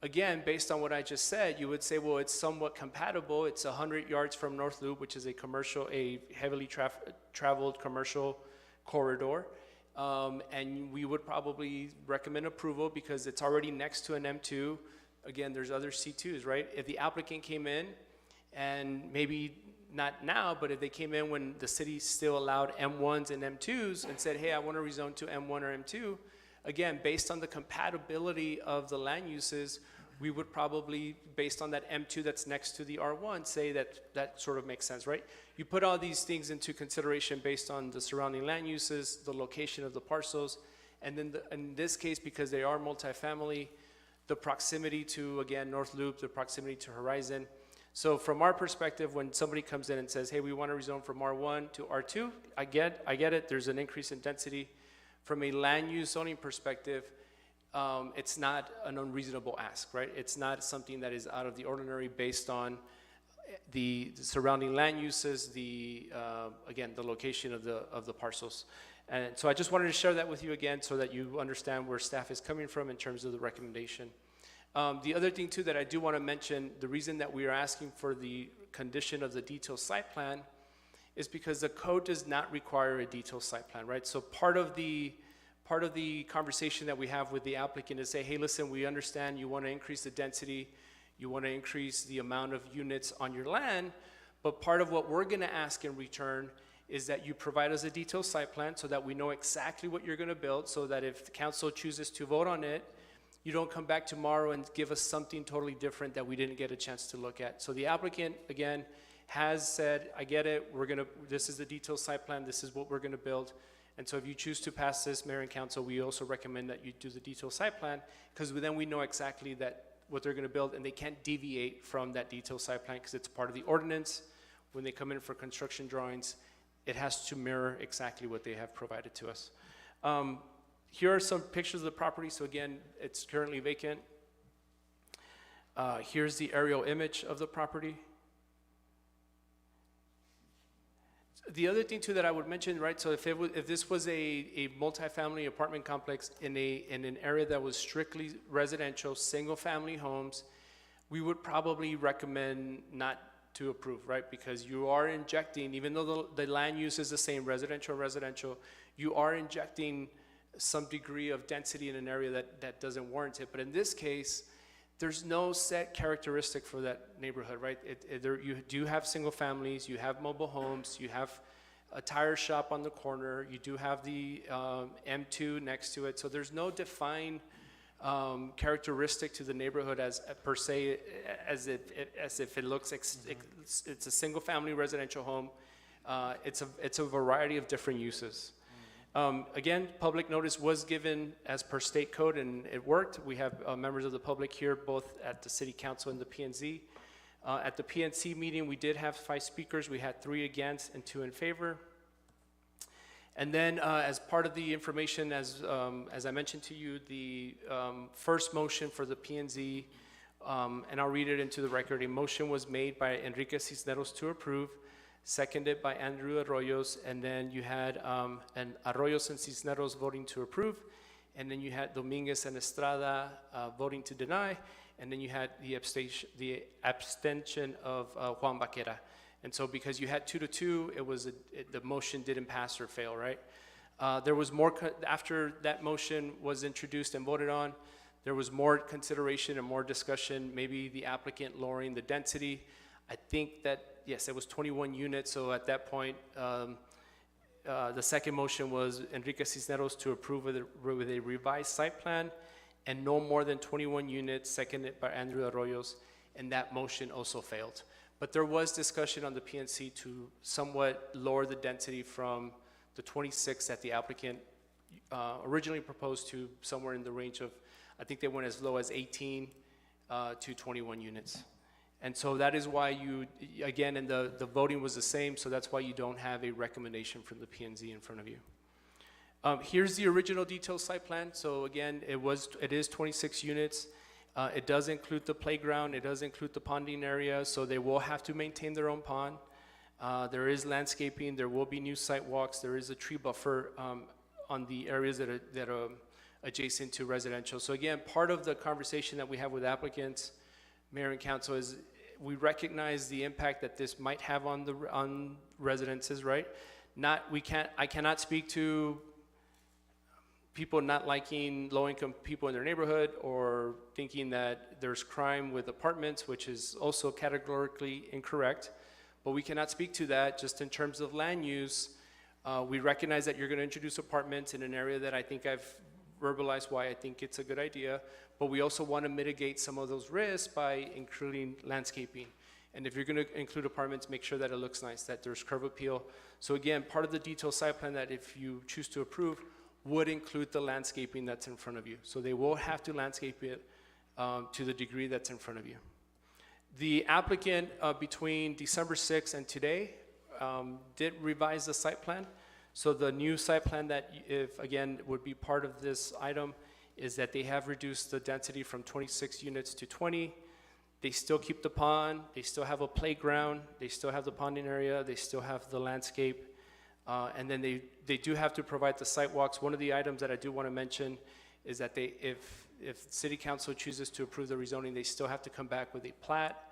again, based on what I just said, you would say, well, it's somewhat compatible. It's 100 yards from North Loop, which is a heavily traveled commercial corridor. And we would probably recommend approval because it's already next to an M2. Again, there's other C2s, right? If the applicant came in, and maybe not now, but if they came in when the city still allowed M1s and M2s and said, hey, I want to rezone to M1 or M2, again, based on the compatibility of the land uses, we would probably, based on that M2 that's next to the R1, say that sort of makes sense, right? You put all these things into consideration based on the surrounding land uses, the location of the parcels, and then in this case, because they are multifamily, the proximity to, again, North Loop, the proximity to Horizon. So from our perspective, when somebody comes in and says, hey, we want to rezone from R1 to R2, I get it, there's an increase in density. From a land use zoning perspective, it's not an unreasonable ask, right? It's not something that is out of the ordinary based on the surrounding land uses, again, the location of the parcels. And so I just wanted to share that with you again so that you understand where staff is coming from in terms of the recommendation. The other thing too that I do want to mention, the reason that we are asking for the condition of the detailed site plan is because the code does not require a detailed site plan, right? So part of the conversation that we have with the applicant is say, hey, listen, we understand you want to increase the density, you want to increase the amount of units on your land, but part of what we're going to ask in return is that you provide us a detailed site plan so that we know exactly what you're going to build, so that if the council chooses to vote on it, you don't come back tomorrow and give us something totally different that we didn't get a chance to look at. So the applicant, again, has said, I get it, this is the detailed site plan, this is what we're gonna build. And so if you choose to pass this, Mayor and Council, we also recommend that you do the detailed site plan, because then we know exactly what they're gonna build, and they can't deviate from that detailed site plan because it's part of the ordinance. When they come in for construction drawings, it has to mirror exactly what they have provided to us. Here are some pictures of the property. So again, it's currently vacant. Here's the aerial image of the property. The other thing too that I would mention, right, so if this was a multifamily apartment complex in an area that was strictly residential, single-family homes, we would probably recommend not to approve, right? Because you are injecting, even though the land use is the same, residential, you are injecting some degree of density in an area that doesn't warrant it. But in this case, there's no set characteristic for that neighborhood, right? You do have single families, you have mobile homes, you have a tire shop on the corner, you do have the M2 next to it. So there's no defined characteristic to the neighborhood as per se, as if it looks, it's a single family residential home. It's a variety of different uses. Again, public notice was given as per state code, and it worked. We have members of the public here, both at the City Council and the PNC. At the PNC meeting, we did have 5 speakers. We had 3 against and 2 in favor. And then, as part of the information, as I mentioned to you, the first motion for the PNC, and I'll read it into the record. A motion was made by Enrique Cisneros to approve, seconded by Andrew Arroyos, and then you had Arroyos and Cisneros voting to approve, and then you had Dominguez and Estrada voting to deny, and then you had the abstention of Juan Vaquera. And so because you had 2-2, the motion didn't pass or fail, right? There was more, after that motion was introduced and voted on, there was more consideration and more discussion, maybe the applicant lowering the density. I think that, yes, it was 21 units, so at that point, the second motion was Enrique Cisneros to approve with a revised site plan and no more than 21 units, seconded by Andrew Arroyos, and that motion also failed. But there was discussion on the PNC to somewhat lower the density from the 26 that the applicant originally proposed to somewhere in the range of, I think they went as low as 18 to 21 units. And so that is why you, again, and the voting was the same, so that's why you don't have a recommendation from the P&Z in front of you. Here's the original detailed site plan. So again, it is 26 units. It does include the playground, it does include the ponding area, so they will have to maintain their own pond. There is landscaping, there will be new sidewalks, there is a tree buffer on the areas that are adjacent to residential. So again, part of the conversation that we have with applicants, Mayor and Council, is we recognize the impact that this might have on residences, right? I cannot speak to people not liking low-income people in their neighborhood or thinking that there's crime with apartments, which is also categorically incorrect. But we cannot speak to that just in terms of land use. We recognize that you're going to introduce apartments in an area that I think I've verbalized why I think it's a good idea, but we also want to mitigate some of those risks by including landscaping. And if you're going to include apartments, make sure that it looks nice, that there's curb appeal. So again, part of the detailed site plan that if you choose to approve would include the landscaping that's in front of you. So they will have to landscape it to the degree that's in front of you. The applicant between December 6th and today did revise the site plan. So the new site plan that, if again, would be part of this item is that they have reduced the density from 26 units to 20. They still keep the pond, they still have a playground, they still have the ponding area, they still have the landscape, and then they do have to provide the sidewalks. One of the items that I do want to mention is that if City Council chooses to approve the rezoning, they still have to come back with a plat,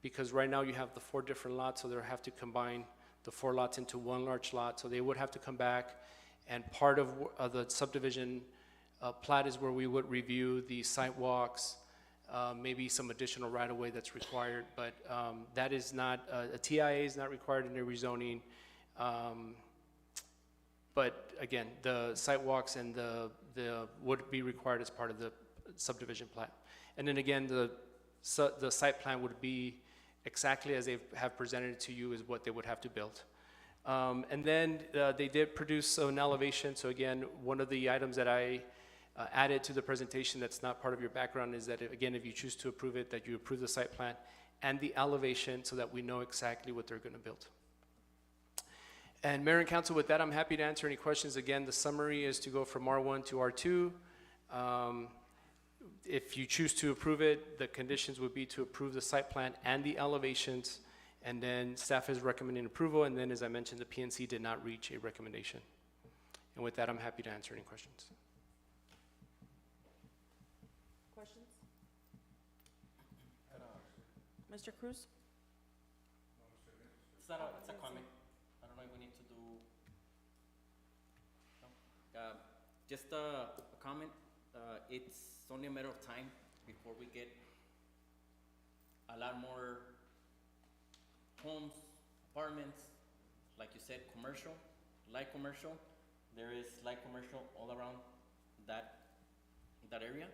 because right now you have the 4 different lots, so they'll have to combine the 4 lots into one large lot. So they would have to come back, and part of the subdivision plat is where we would review the sidewalks, maybe some additional right-of-way that's required, but that is not, a TIA is not required in the rezoning. But again, the sidewalks and the would be required as part of the subdivision plat. And then again, the site plan would be exactly as they have presented it to you is what they would have to build. And then they did produce an elevation. So again, one of the items that I added to the presentation that's not part of your background is that, again, if you choose to approve it, that you approve the site plan and the elevation so that we know exactly what they're going to build. And Mayor and Council, with that, I'm happy to answer any questions. Again, the summary is to go from R1 to R2. If you choose to approve it, the conditions would be to approve the site plan and the elevations, and then staff is recommending approval, and then, as I mentioned, the PNC did not reach a recommendation. And with that, I'm happy to answer any questions. Questions? Mr. Cruz? It's a comment. I don't know if we need to do, no? Just a comment. It's only a matter of time before we get a lot more homes, apartments, like you said, commercial, light commercial. There is light commercial all around that area.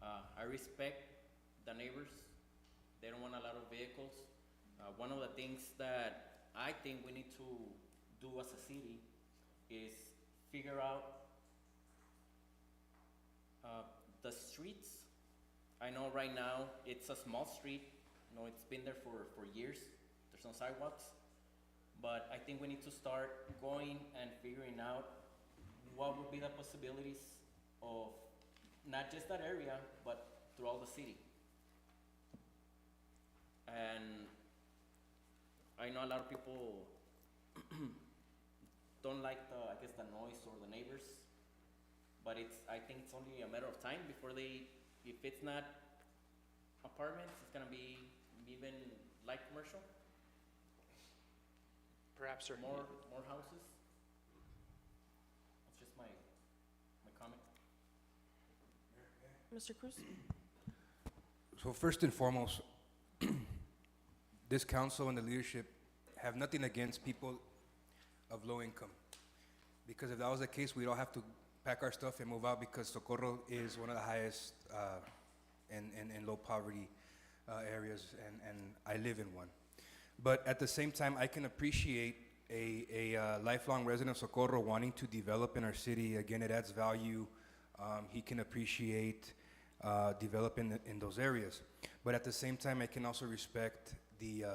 I respect the neighbors. They don't want a lot of vehicles. One of the things that I think we need to do as a city is figure out the streets. I know right now it's a small street. You know, it's been there for years. There's no sidewalks. But I think we need to start going and figuring out what would be the possibilities of not just that area, but throughout the city. And I know a lot of people don't like the noise or the neighbors, but I think it's only a matter of time before if it's not apartments, it's gonna be even light commercial. Perhaps, sir. More houses. That's just my comment. Mr. Cruz? So first and foremost, this council and the leadership have nothing against people of low income. Because if that was the case, we'd all have to pack our stuff and move out, because Socorro is one of the highest in low poverty areas, and I live in one. But at the same time, I can appreciate a lifelong resident of Socorro wanting to develop in our city. Again, it adds value. He can appreciate develop in those areas. But at the same time, I can also respect the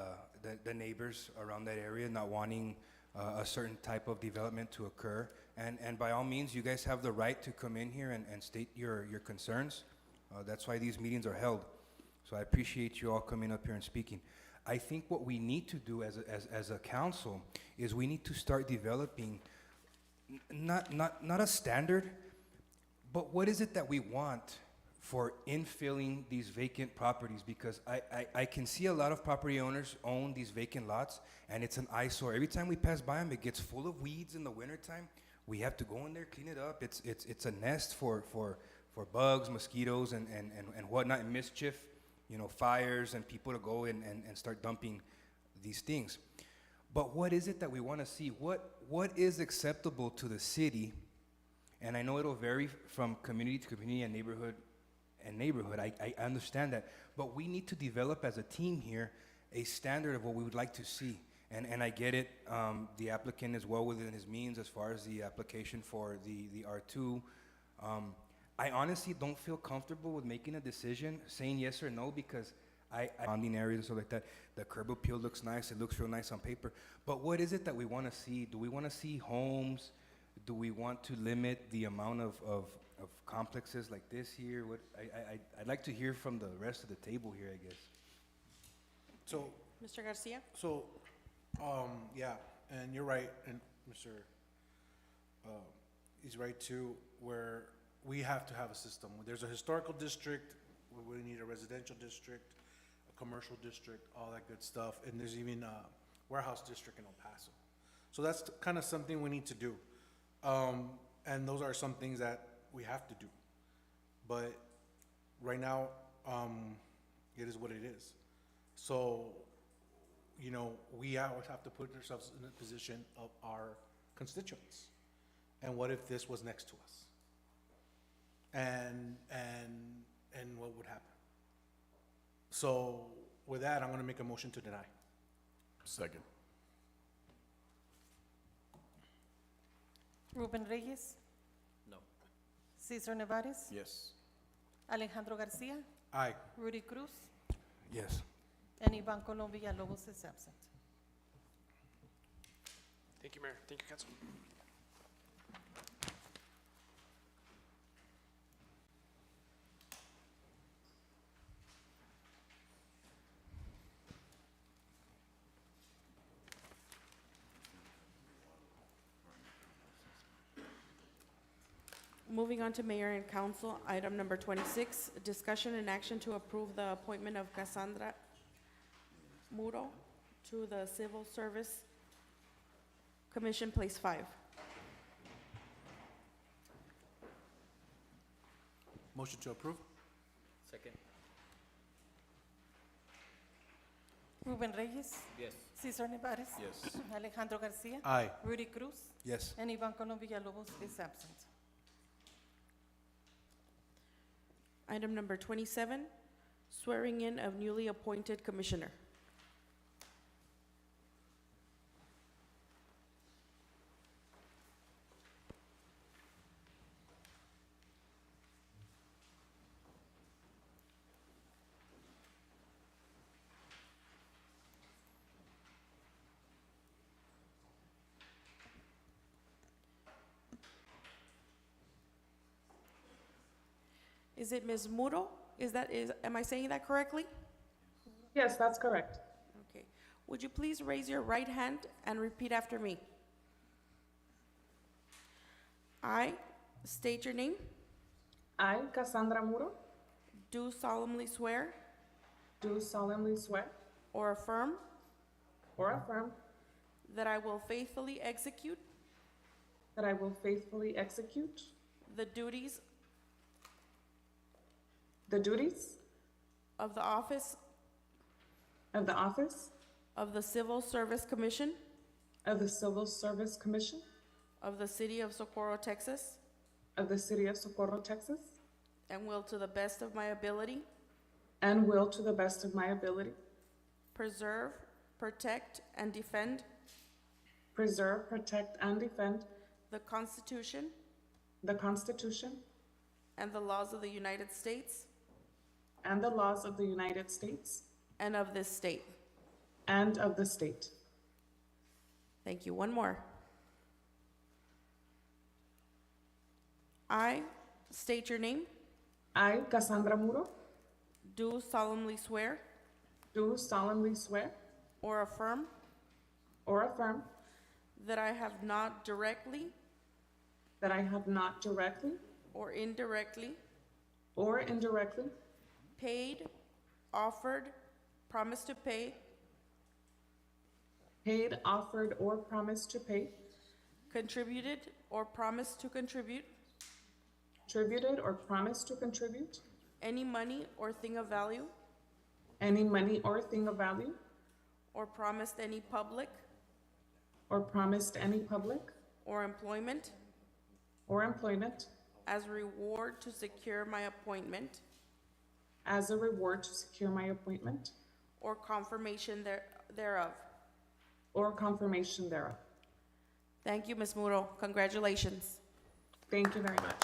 neighbors around that area not wanting a certain type of development to occur. And by all means, you guys have the right to come in here and state your concerns. That's why these meetings are held. So I appreciate you all coming up here and speaking. I think what we need to do as a council is we need to start developing not a standard, but what is it that we want for infilling these vacant properties? Because I can see a lot of property owners own these vacant lots, and it's an eyesore. Every time we pass by them, it gets full of weeds in the wintertime. We have to go in there, clean it up. It's a nest for bugs, mosquitoes, and whatnot, and mischief, you know, fires, and people to go and start dumping these things. But what is it that we want to see? What is acceptable to the city? And I know it'll vary from community to community and neighborhood. I understand that. But we need to develop as a team here a standard of what we would like to see. And I get it. The applicant is well within his means as far as the application for the R2. I honestly don't feel comfortable with making a decision, saying yes or no, because bonding areas and stuff like that. The curb appeal looks nice. It looks real nice on paper. But what is it that we want to see? Do we want to see homes? Do we want to limit the amount of complexes like this here? I'd like to hear from the rest of the table here, I guess. So, Mr. Garcia? So, yeah, and you're right, and Mr. He's right too, where we have to have a system. There's a historical district, we need a residential district, a commercial district, all that good stuff, and there's even a warehouse district in El Paso. So that's kind of something we need to do. And those are some things that we have to do. But right now, it is what it is. So, you know, we always have to put ourselves in the position of our constituents. And what if this was next to us? And what would happen? So with that, I'm going to make a motion to deny. Second. Ruben Reyes, No. Cesar Nevares, Yes. Alejandro Garcia, Aye. Rudy Cruz, Yes. and Ivan Colom Villalobos is absent. Thank you, Mayor. Thank you, Council. Moving on to Mayor and Council, item number 26, discussion and action to approve the appointment of Cassandra Muro to the Civil Service Commission, Place 5. Motion to approve? Second. Ruben Reyes, Yes. Cesar Nevares, Yes. Alejandro Garcia, Aye. Rudy Cruz, Yes. and Ivan Colom Villalobos is absent. Item number 27, swearing in of newly appointed commissioner. Is it Ms. Muro? Am I saying that correctly? Yes, that's correct. Okay. Would you please raise your right hand and repeat after me? I state your name. I, Cassandra Muro, Do solemnly swear do solemnly swear or affirm or affirm that I will faithfully execute that I will faithfully execute the duties of the office of the office of the Civil Service Commission of the Civil Service Commission of the City of Socorro, Texas, of the City of Socorro, Texas, and will to the best of my ability and will to the best of my ability preserve, protect, and defend preserve, protect, and defend the Constitution the Constitution and the laws of the United States and the laws of the United States and of this state. and of the state. Thank you. One more. I state your name, I, Cassandra Muro, do solemnly swear do solemnly swear or affirm or affirm that I have not directly that I have not directly or indirectly or indirectly paid, offered, promised to pay, paid, offered, or promised to pay, contributed, or promised to contribute contributed, or promised to contribute any money or thing of value, any money or thing of value, or promised any public or promised any public or employment or employment as reward to secure my appointment as a reward to secure my appointment or confirmation thereof. or confirmation thereof. Thank you, Ms. Muro. Congratulations. Thank you very much.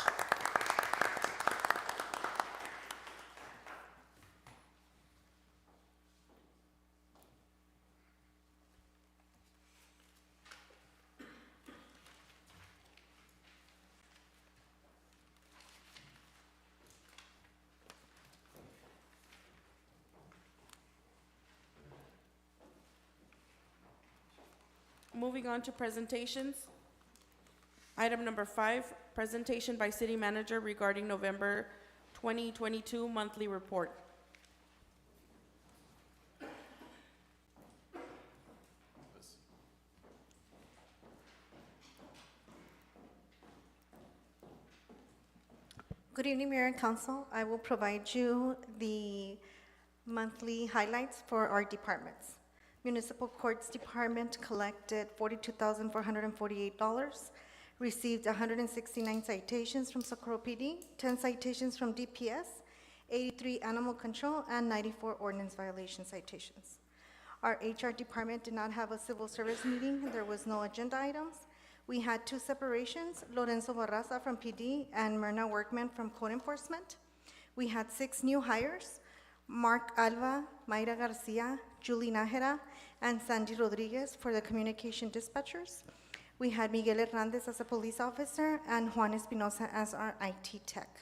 Moving on to presentations. Item number 5, presentation by city manager regarding November 2022 monthly report. Good evening, Mayor and Council. I will provide you the monthly highlights for our departments. Municipal Courts Department collected $42,448, received 169 citations from Socorro PD, 10 citations from DPS, 83 animal control, and 94 ordinance violation citations. Our HR department did not have a civil service meeting. There was no agenda items. We had 2 separations, Lorenzo Barraza from PD and Myrna Workman from Code Enforcement. We had 6 new hires, Mark Alva, Mayra Garcia, Julie Nájera, and Sandy Rodriguez for the communication dispatchers. We had Miguel Hernandez as a police officer and Juan Espinosa as our IT tech.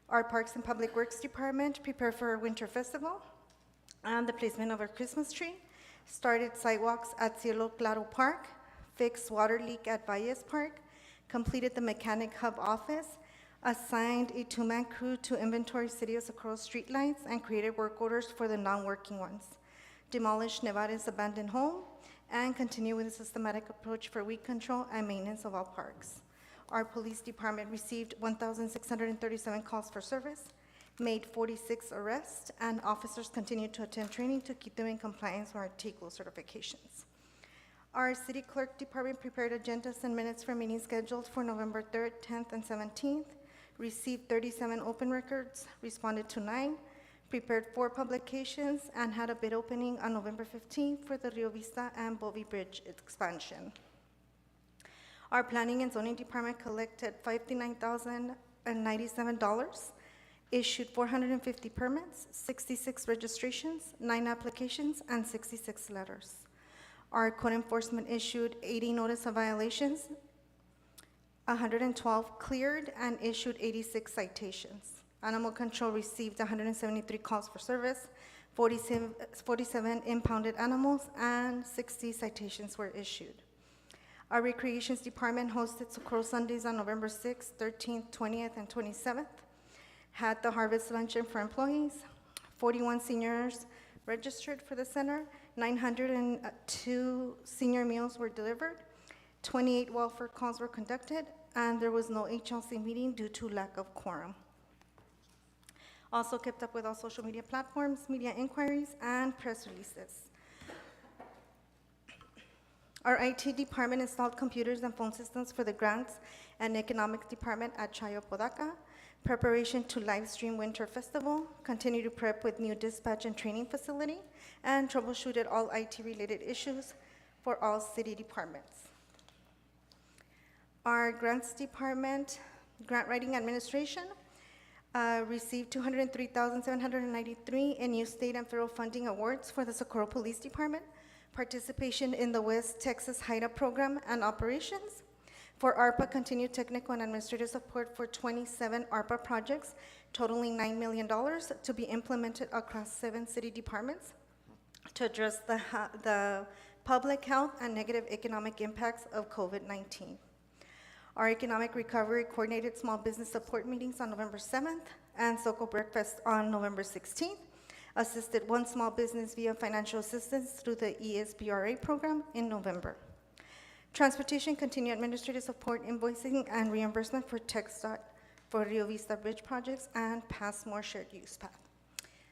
Our Parks and Public Works Department prepared for our winter festival and the placement of our Christmas tree, started sidewalks at Cielo Claro Park, fixed water leak at Valles Park, completed the mechanic hub office, assigned a 2-man crew to inventory City of Socorro streetlights, and created work orders for the non-working ones, demolished Nevada's abandoned home, and continue with a systematic approach for weed control and maintenance of all parks. Our police department received 1,637 calls for service, made 46 arrests, and officers continue to attend training to keep them in compliance with our TIGLO certifications. Our city clerk department prepared agendas and minutes for meetings scheduled for November 3rd, 10th, and 17th, received 37 open records, responded to 9, prepared 4 publications, and had a bid opening on November 15th for the Rio Vista and Bovey Bridge expansion. Our planning and zoning department collected $59,097, issued 450 permits, 66 registrations, 9 applications, and 66 letters. Our code enforcement issued 80 notice of violations, 112 cleared, and issued 86 citations. Animal control received 173 calls for service, 47 impounded animals, and 60 citations were issued. Our recreations department hosted Socorro Sundays on November 6th, 13th, 20th, and 27th, had the harvest luncheon for employees, 41 seniors registered for the center, 902 senior meals were delivered, 28 welfare calls were conducted, and there was no HLC meeting due to lack of quorum. Also kept up with all social media platforms, media inquiries, and press releases. Our IT department installed computers and phone systems for the grants and economic department at Chayo Podaca, preparation to live stream winter festival, continue to prep with new dispatch and training facility, and troubleshooted all IT-related issues for all city departments. Our grants department, grant writing administration, Received $203,793 in new state and federal funding awards for the Socorro Police Department, participation in the West Texas HIDA program and operations. For ARPA, continued technical and administrative support for 27 ARPA projects totaling $9 million to be implemented across 7 city departments to address the public health and negative economic impacts of COVID-19. Our economic recovery coordinated small business support meetings on November 7th and Soco Breakfast on November 16th. Assisted 1 small business via financial assistance through the ESBRA program in November. Transportation continued administrative support, invoicing, and reimbursement for TxDOT for Rio Vista Bridge projects and Passmore shared use path.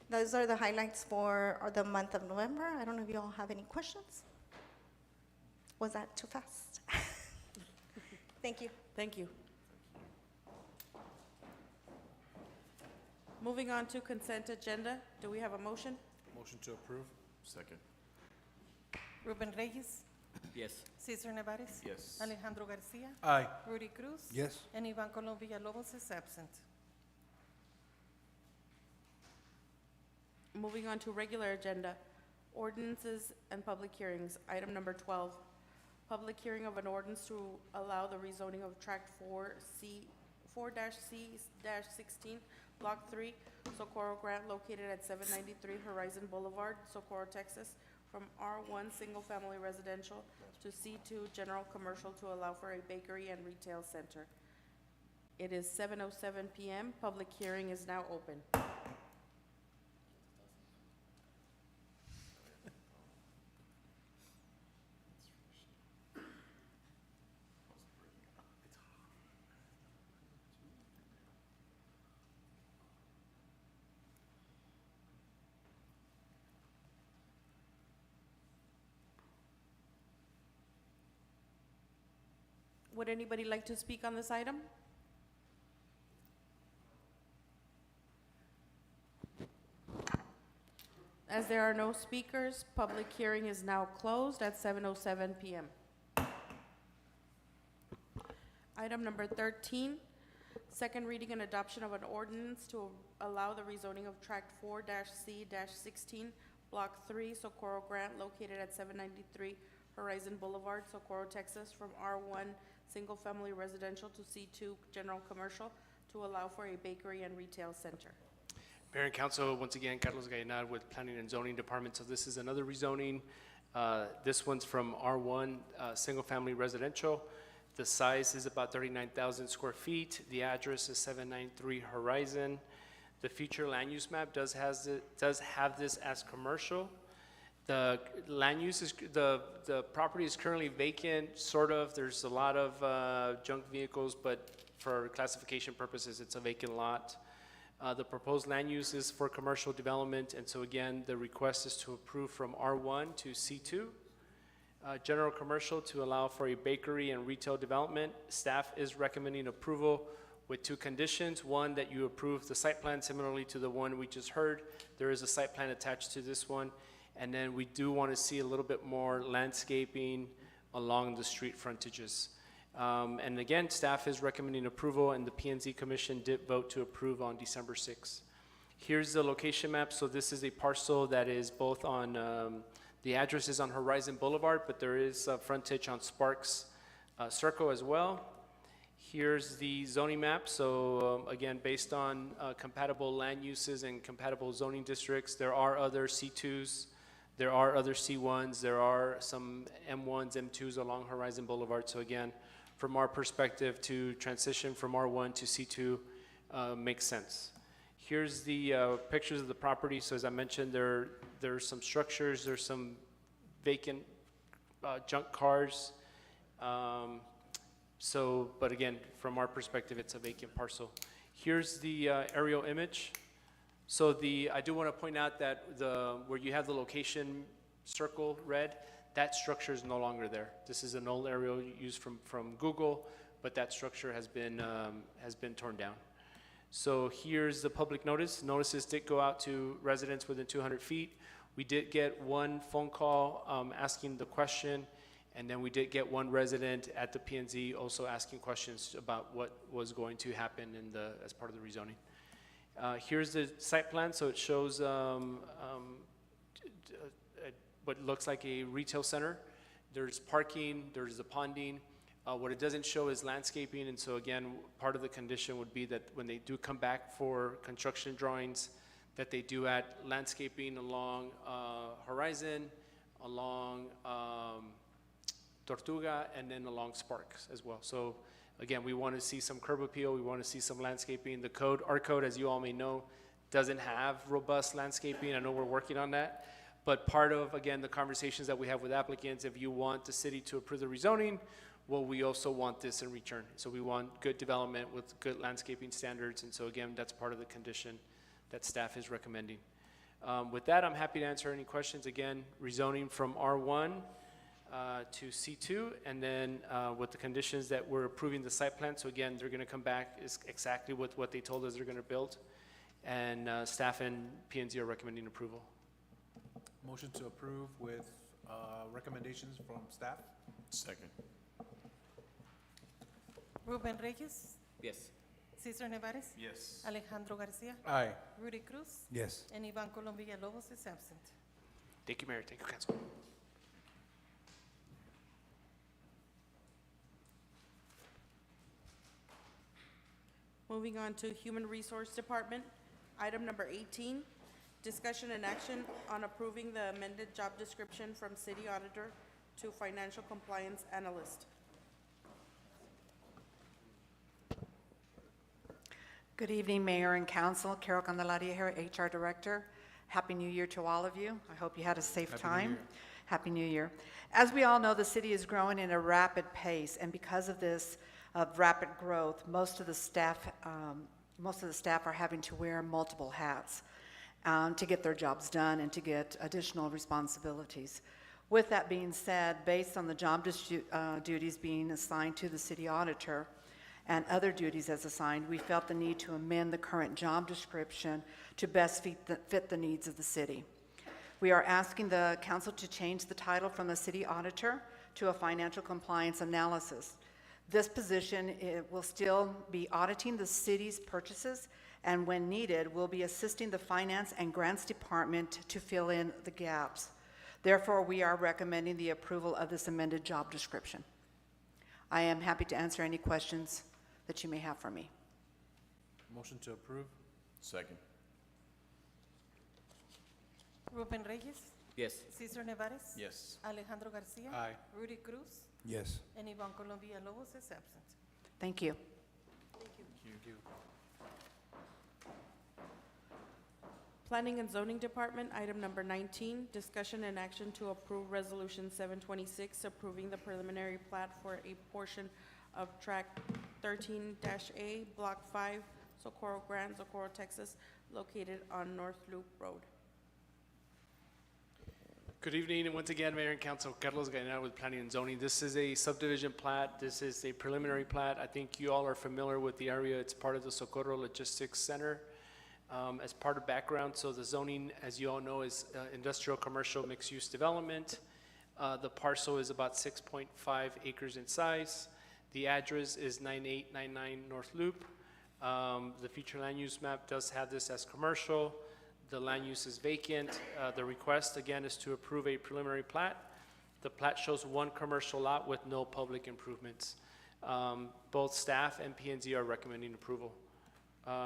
Those are the highlights for the month of November. I don't know if you all have any questions. Was that too fast? Thank you. Thank you. Moving on to consent agenda, do we have a motion? Motion to approve? Second. Ruben Reyes, Yes. Cesar Nevares. Yes. Alejandro Garcia. Aye. Rudy Cruz. Yes. And Ivan Colom Villalobos is absent. Moving on to regular agenda, ordinances and public hearings. Item number 12, public hearing of an ordinance to allow the rezoning of Tract 4-C-16, Block 3, Socorro Grant, located at 793 Horizon Boulevard, Socorro, Texas, from R1 Single Family Residential to C2 General Commercial to allow for a bakery and retail center. It is 7:07 p.m. Public hearing is now open. Would anybody like to speak on this item? As there are no speakers, public hearing is now closed at 7:07 p.m. Item number 13, second reading and adoption of an ordinance to allow the rezoning of Tract 4-C-16, Block 3, Socorro Grant, located at 793 Horizon Boulevard, Socorro, Texas, from R1 Single Family Residential to C2 General Commercial to allow for a bakery and retail center. Mayor and Council, once again, Carlos Gallinard with Planning and Zoning Department. So this is another rezoning. This one's from R1 Single Family Residential. The size is about 39,000 square feet. The address is 793 Horizon. The future land use map does have this as commercial. The land use is, the property is currently vacant, sort of. There's a lot of junk vehicles, but for classification purposes, it's a vacant lot. The proposed land use is for commercial development, and so again, the request is to approve from R1 to C2. General commercial to allow for a bakery and retail development. Staff is recommending approval with 2 conditions. One, that you approve the site plan similarly to the one we just heard. There is a site plan attached to this one. And then we do want to see a little bit more landscaping along the street frontages. And again, staff is recommending approval, and the P&Z Commission did vote to approve on December 6th. Here's the location map. So this is a parcel that is both on, the address is on Horizon Boulevard, but there is frontage on Sparks Circle as well. Here's the zoning map. So again, based on compatible land uses and compatible zoning districts, there are other C2s. There are other C1s, there are some M1s, M2s along Horizon Boulevard. So again, from our perspective, to transition from R1 to C2 makes sense. Here's the pictures of the property. So as I mentioned, there's some structures, there's some vacant junk cars. But again, from our perspective, it's a vacant parcel. Here's the aerial image. So I do want to point out that where you have the location circle red, that structure is no longer there. This is an old aerial used from Google, but that structure has been torn down. So here's the public notice. Notices did go out to residents within 200 feet. We did get 1 phone call asking the question, and then we did get 1 resident at the P&Z also asking questions about what was going to happen as part of the rezoning. Here's the site plan, so it shows what looks like a retail center. There's parking, there's the ponding. What it doesn't show is landscaping, and so again, part of the condition would be that when they do come back for construction drawings, that they do add landscaping along Horizon, along Tortuga, and then along Sparks as well. So again, we want to see some curb appeal, we want to see some landscaping. The code, our code, as you all may know, doesn't have robust landscaping. I know we're working on that. But part of, again, the conversations that we have with applicants, if you want the city to approve the rezoning, well, we also want this in return. So we want good development with good landscaping standards. And so again, that's part of the condition that staff is recommending. With that, I'm happy to answer any questions. Again, rezoning from R1 to C2, and then with the conditions that we're approving the site plan. So again, they're gonna come back is exactly with what they told us they're gonna build. And staff and P&Z are recommending approval. Motion to approve with recommendations from staff? Second. Ruben Reyes, Yes. Cesar Nevares, Yes. Alejandro Garcia, Aye. Rudy Cruz, Yes. and Ivan Colom Villalobos is absent. Thank you, Mayor. Thank you, Council. Moving on to Human Resource Department, item number 18, discussion and action on approving the amended job description from city auditor to financial compliance analyst. Good evening, Mayor and Council. Carol Candelaria here, HR Director. Happy New Year to all of you. I hope you had a safe time. Happy New Year. As we all know, the city is growing in a rapid pace, and because of this rapid growth, most of the staff are having to wear multiple hats to get their jobs done and to get additional responsibilities. With that being said, based on the job duties being assigned to the city auditor and other duties as assigned, we felt the need to amend the current job description to best fit the needs of the city. We are asking the council to change the title from a city auditor to a financial compliance analysis. This position will still be auditing the city's purchases, and when needed, will be assisting the finance and grants department to fill in the gaps. Therefore, we are recommending the approval of this amended job description. I am happy to answer any questions that you may have for me. Motion to approve? Second. Ruben Reyes, Yes. Cesar Nevares, Yes. Alejandro Garcia, Aye. Rudy Cruz, Yes. and Ivan Colom Villalobos is absent. Thank you. Thank you. Planning and Zoning Department, item number 19, discussion and action to approve Resolution 726, approving the preliminary plat for a portion of Tract 13-A, Block 5, Socorro Grand, Socorro, Texas, located on North Loop Road. Good evening, and once again, Mayor and Council, Carlos Gainard with Planning and Zoning. This is a subdivision plat. This is a preliminary plat. I think you all are familiar with the area. It's part of the Socorro Logistics Center. As part of background, so the zoning, as you all know, is industrial, commercial, mixed-use development. The parcel is about 6.5 acres in size. The address is 9899 North Loop. The future land use map does have this as commercial. The land use is vacant. The request, again, is to approve a preliminary plat. The plat shows one commercial lot with no public improvements. Both staff and P&Z are recommending approval.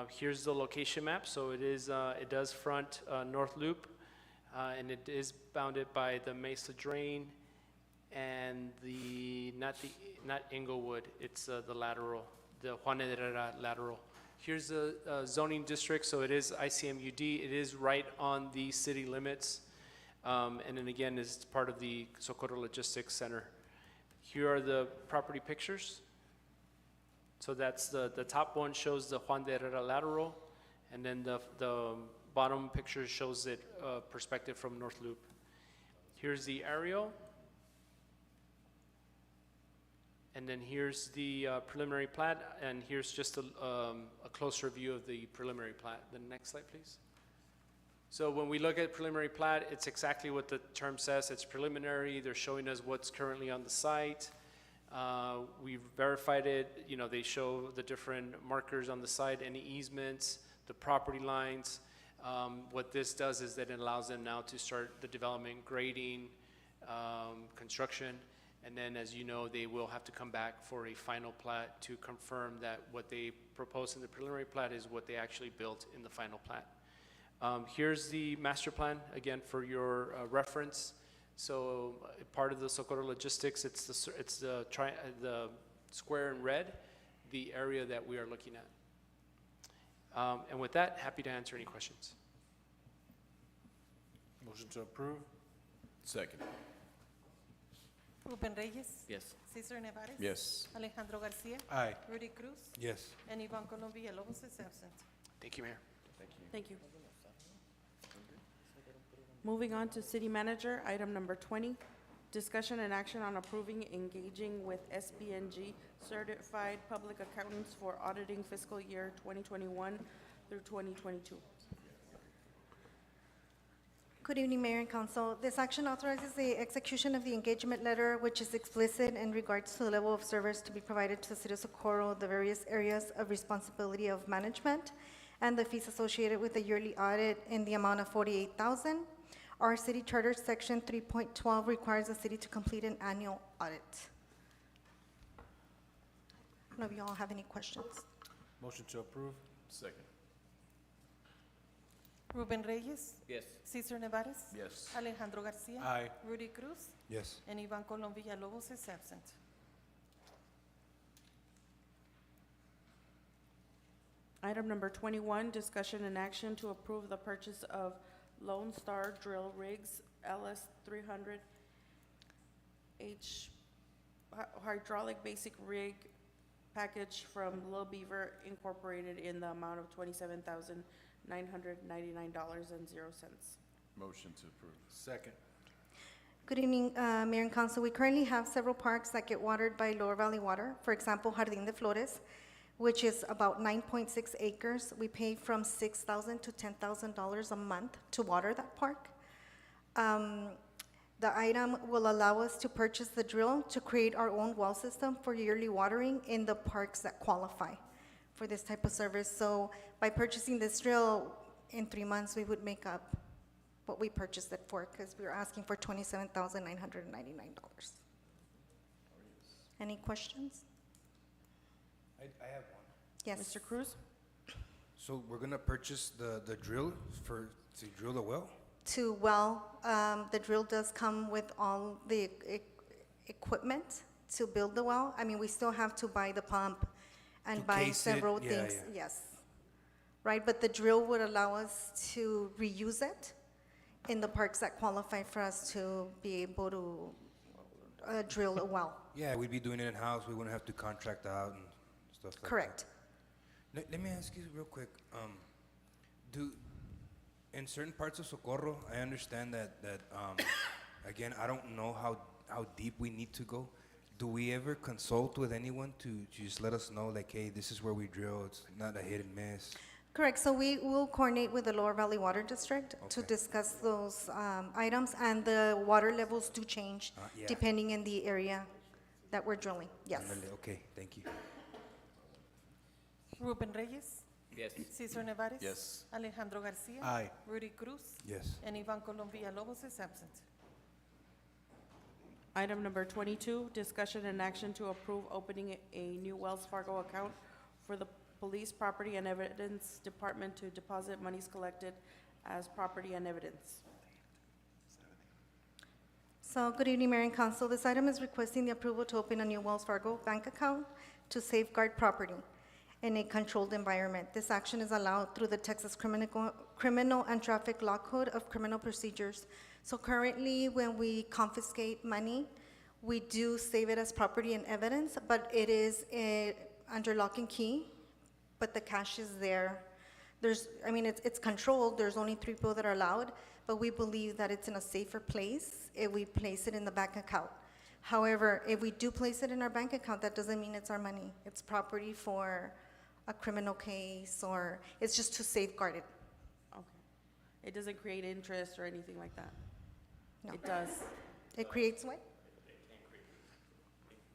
Here's the location map. So it does front North Loop, and it is bounded by the Mesa Drain and not Inglewood. It's the lateral, the Juan Herrera lateral. Here's the zoning district, so it is ICMUD. It is right on the city limits, and then again, is part of the Socorro Logistics Center. Here are the property pictures. So that's the top one shows the Juan de Herrera lateral, and then the bottom picture shows it perspective from North Loop. Here's the aerial. And then here's the preliminary plat, and here's just a closer view of the preliminary plat. The next slide, please. So when we look at preliminary plat, it's exactly what the term says. It's preliminary. They're showing us what's currently on the site. We've verified it. You know, they show the different markers on the site, any easements. the property lines. What this does is that it allows them now to start the development, grading, construction, and then, as you know, they will have to come back for a final plat to confirm that what they proposed in the preliminary plat is what they actually built in the final plat. Here's the master plan, again, for your reference. So part of the Socorro logistics, it's the square in red, the area that we are looking at. And with that, happy to answer any questions. Motion to approve? Second. Ruben Reyes. Yes. Cesar Nevares. Yes. Alejandro Garcia. Aye. Rudy Cruz. Yes. And Ivan Colom Villalobos is absent. Thank you, Mayor. Thank you. Moving on to city manager, item number 20, discussion and action on approving engaging with SPNG certified public accountants for auditing fiscal year 2021 through 2022. Good evening, Mayor and Council. This action authorizes the execution of the engagement letter, which is explicit in regards to the level of service to be provided to the City of Socorro, the various areas of responsibility of management, and the fees associated with the yearly audit in the amount of $48,000. Our city charter section 3.12 requires the city to complete an annual audit. I don't know if you all have any questions. Motion to approve? Second. Ruben Reyes. Yes. Cesar Nevares. Yes. Alejandro Garcia. Aye. Rudy Cruz. Yes. And Ivan Colom Villalobos is absent. Item number 21, discussion and action to approve the purchase of Lone Star Drill Rigs LS 300 hydraulic basic rig package from Lil Beaver Incorporated in the amount of $27,999.00. Motion to approve. Second. Good evening, Mayor and Council. We currently have several parks that get watered by Lower Valley Water. For example, Jardín de Flores, which is about 9.6 acres. We pay from $6,000 to $10,000 a month to water that park. The item will allow us to purchase the drill to create our own well system for yearly watering in the parks that qualify for this type of service. So by purchasing this drill, in 3 months, we would make up what we purchased it for, because we were asking for $27,999. Any questions? I have one. Yes. Mr. Cruz? So we're gonna purchase the drill to drill the well? To well, the drill does come with all the equipment to build the well. I mean, we still have to buy the pump and To buy case it, several yeah, things, yeah. yes. Right, but the drill would allow us to reuse it in the parks that qualify for us to be able to drill a well. Yeah, we'd be doing it in-house, we wouldn't have to contract out and stuff like that. Correct. Let me ask you real quick, in certain parts of Socorro, I understand that, again, I don't know how deep we need to go. Do we ever consult with anyone to just let us know, like, hey, this is where we drill, it's not a hit and miss? Correct, so we will coordinate with the Lower Valley Water District to Okay. discuss those items, and the water levels do change Yeah. depending in the area that we're drilling, yes. Ándale, okay, thank you. Ruben Reyes. Yes. Cesar Nevares. Yes. Alejandro Garcia. Aye. Rudy Cruz. Yes. And Ivan Colom Villalobos is absent. Item number 22, discussion and action to approve opening a new Wells Fargo account for the Police Property and Evidence Department to deposit monies collected as property and evidence. So, good evening, Mayor and Council. This item is requesting the approval to open a new Wells Fargo bank account to safeguard property in a controlled environment. This action is allowed through the Texas Criminal and Traffic Law Code of Criminal Procedures. So currently, when we confiscate money, we do save it as property and evidence, but it is under lock and key, but the cash is there. It's controlled. There's only 3 people that are allowed, but we believe that it's in a safer place if we place it in the bank account. However, if we do place it in our bank account, that doesn't mean it's our money. It's property for a criminal case, or it's just to safeguard it. Okay. It doesn't create interest or anything like that? No. It does? It creates what?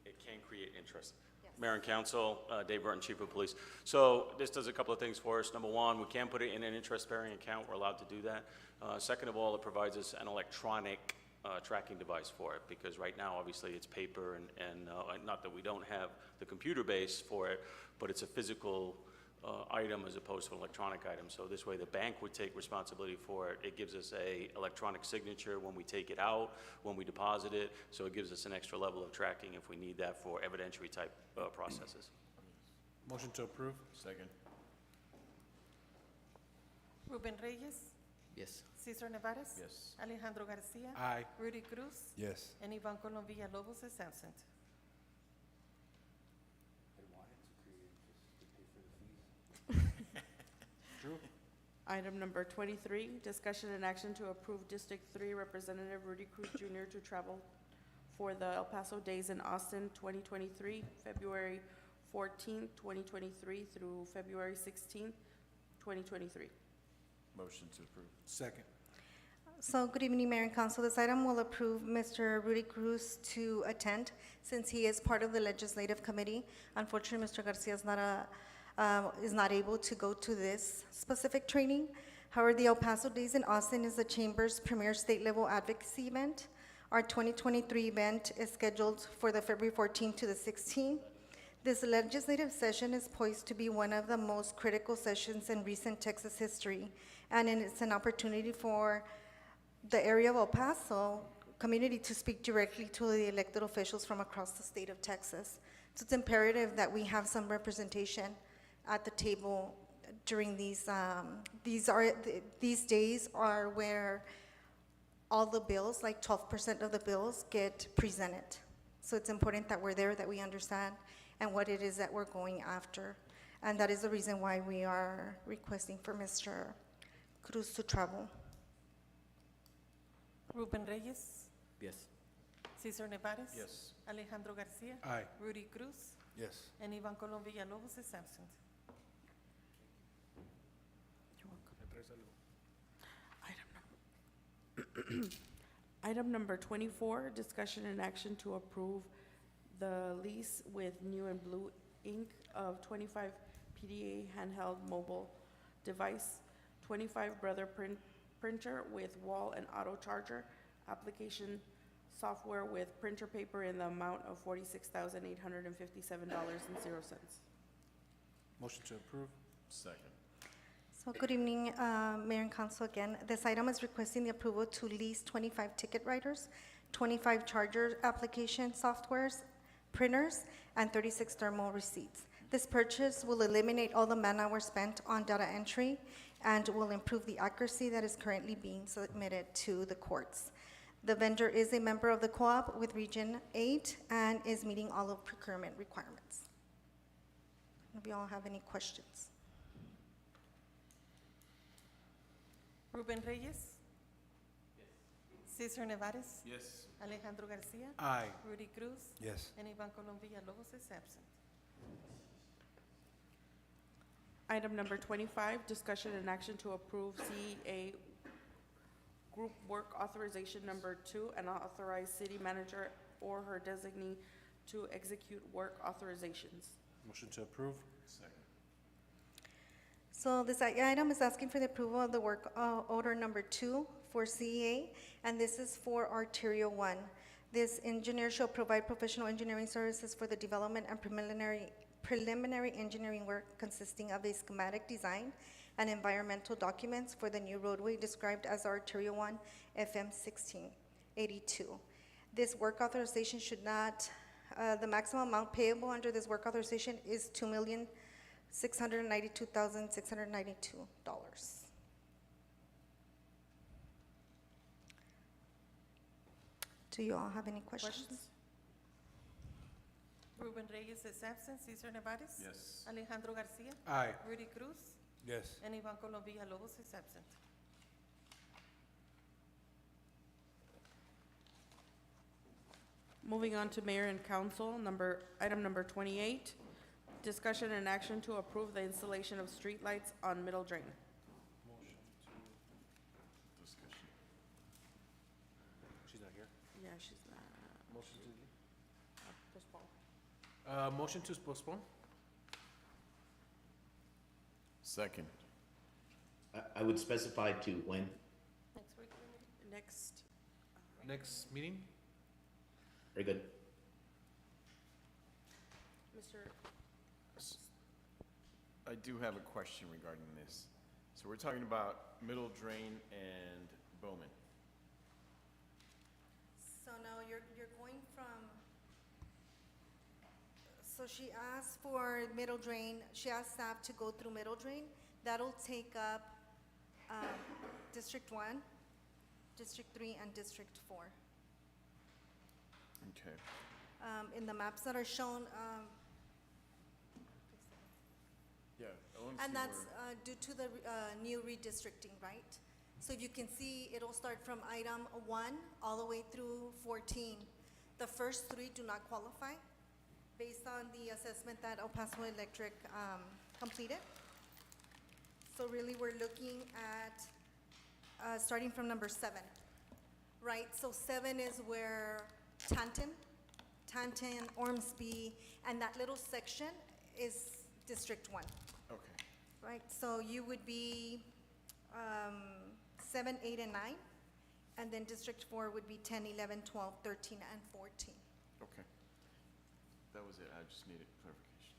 It can create interest. Mayor and Council, Dave Burton, Chief of Police. So this does a couple of things for us. Number one, we can put it in an interest-bearing account. We're allowed to do that. Second of all, it provides us an electronic tracking device for it, because right now, obviously, it's paper and not that we don't have the computer base for it, but it's a physical item as opposed to an electronic item. So this way, the bank would take responsibility for it. It gives us a electronic signature when we take it out, when we deposit it. So it gives us an extra level of tracking if we need that for evidentiary type processes. Motion to approve? Second. Ruben Reyes, Yes. Cesar Nevares. Yes. Alejandro Garcia. Aye. Rudy Cruz. Yes. And Ivan Colom Villalobos is absent. Drew? Item number 23, discussion and action to approve District 3 Representative Rudy Cruz Jr. to travel for the El Paso Days in Austin 2023, February 14th, 2023 through February 16th, 2023. Motion to approve. Second. So, good evening, Mayor and Council. This item will approve Mr. Rudy Cruz to attend since he is part of the Legislative Committee. Unfortunately, Mr. Garcia is not able to go to this specific training. However, the El Paso Days in Austin is the Chamber's premier state-level advocacy event. Our 2023 event is scheduled for the February 14th to the 16th. This legislative session is poised to be one of the most critical sessions in recent Texas history, and it's an opportunity for the area of El Paso community to speak directly to the elected officials from across the state of Texas. So it's imperative that we have some representation at the table during these days are where all the bills, like 12% of the bills, get presented. So it's important that we're there, that we understand, and what it is that we're going after. And that is the reason why we are requesting for Mr. Cruz to travel. Ruben Reyes, Yes. Cesar Nevares. Yes. Alejandro Garcia. Aye. Rudy Cruz. Yes. And Ivan Colom Villalobos is absent. Item number 24, discussion and action to approve the lease with New and Blue Inc. of 25 PDA handheld mobile device, 25 Brother printer with wall and auto charger, application software with printer paper in the amount of $46,857.00. Motion to approve? Second. So good evening, Mayor and Council again. This item is requesting the approval to lease 25 ticket writers, 25 charger application softwares, printers, and 36 thermal receipts. This purchase will eliminate all the man-hours spent on data entry and will improve the accuracy that is currently being submitted to the courts. The vendor is a member of the co-op with Region 8 and is meeting all of procurement requirements. If you all have any questions. Ruben Reyes. Cesar Nevares. Yes. Alejandro Garcia. Aye. Rudy Cruz. Yes. And Ivan Colom Villalobos is absent. Item number 25, discussion and action to approve CEA Group Work Authorization Number 2 and authorize city manager or her designee to execute work authorizations. Motion to approve? Second. So this item is asking for the approval of the work order number 2 for CEA, and this is for Arterial 1. This engineer shall provide professional engineering services for the development and preliminary engineering work consisting of a schematic design and environmental documents for the new roadway described as Arterial 1 FM 1682. This work authorization should not, the maximum amount payable under this work authorization is $2,692,692. Do you all have any questions? Ruben Reyes is absent. Cesar Nevares. Yes. Alejandro Garcia. Aye. Rudy Cruz. Yes. And Ivan Colom Villalobos is absent. Moving on to Mayor and Council, item number 28, discussion and action to approve the installation of streetlights on Middle Drain. Motion to discussion. She's not here. Yeah, she's not. Motion to, Postpone. Motion to postpone? Second. I would specify to when. Next week. Next, Next meeting? Very good. Mr. I do have a question regarding this. So we're talking about Middle Drain and Bowman. So now you're going from, so she asked for Middle Drain, she asked staff to go through Middle Drain. That'll take up District 1, District 3, and District 4. Okay. In the maps that are shown, Yeah, I want to see and that's where, due to the new redistricting, right? So you can see it'll start from item 1 all the way through 14. The first 3 do not qualify based on the assessment that El Paso Electric completed. So really, we're looking at starting from number 7, right? So 7 is where Tanton, Ormsby, and that little section is District 1. okay. Right, so you would be 7, 8, and 9, and then District 4 would be 10, 11, 12, 13, and 14. Okay. That was it. I just needed clarification.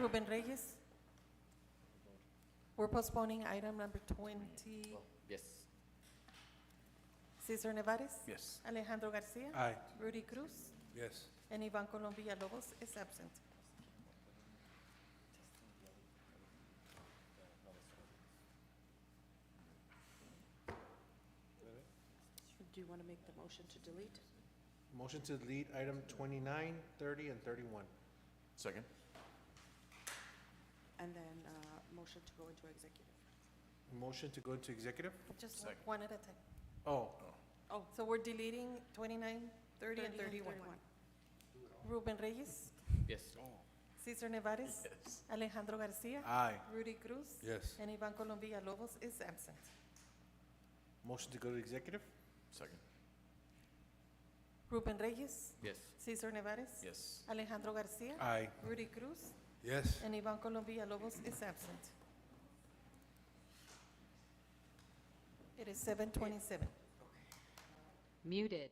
Ruben Reyes. We're postponing item number 20. Yes. Cesar Nevares. Yes. Alejandro Garcia. Aye. Rudy Cruz. Yes. And Ivan Colom Villalobos is absent. do you want to make the motion to delete? Motion to delete item 29, 30, and 31. Second. And then, motion to go into executive. Motion to go into executive? Just Second. one at a time. Oh, Oh, So we're deleting 29, 30, and 31. Ruben Reyes. Yes. Cesar Nevares. Yes. Alejandro Garcia. aye. Rudy Cruz. Yes. And Ivan Colom Villalobos is absent. Motion to go to executive? Second. Ruben Reyes. Yes. Cesar Nevares. Yes. Alejandro Garcia. Aye. Rudy Cruz. Yes. And Ivan Colom Villalobos is absent. It is 7:27. Muted.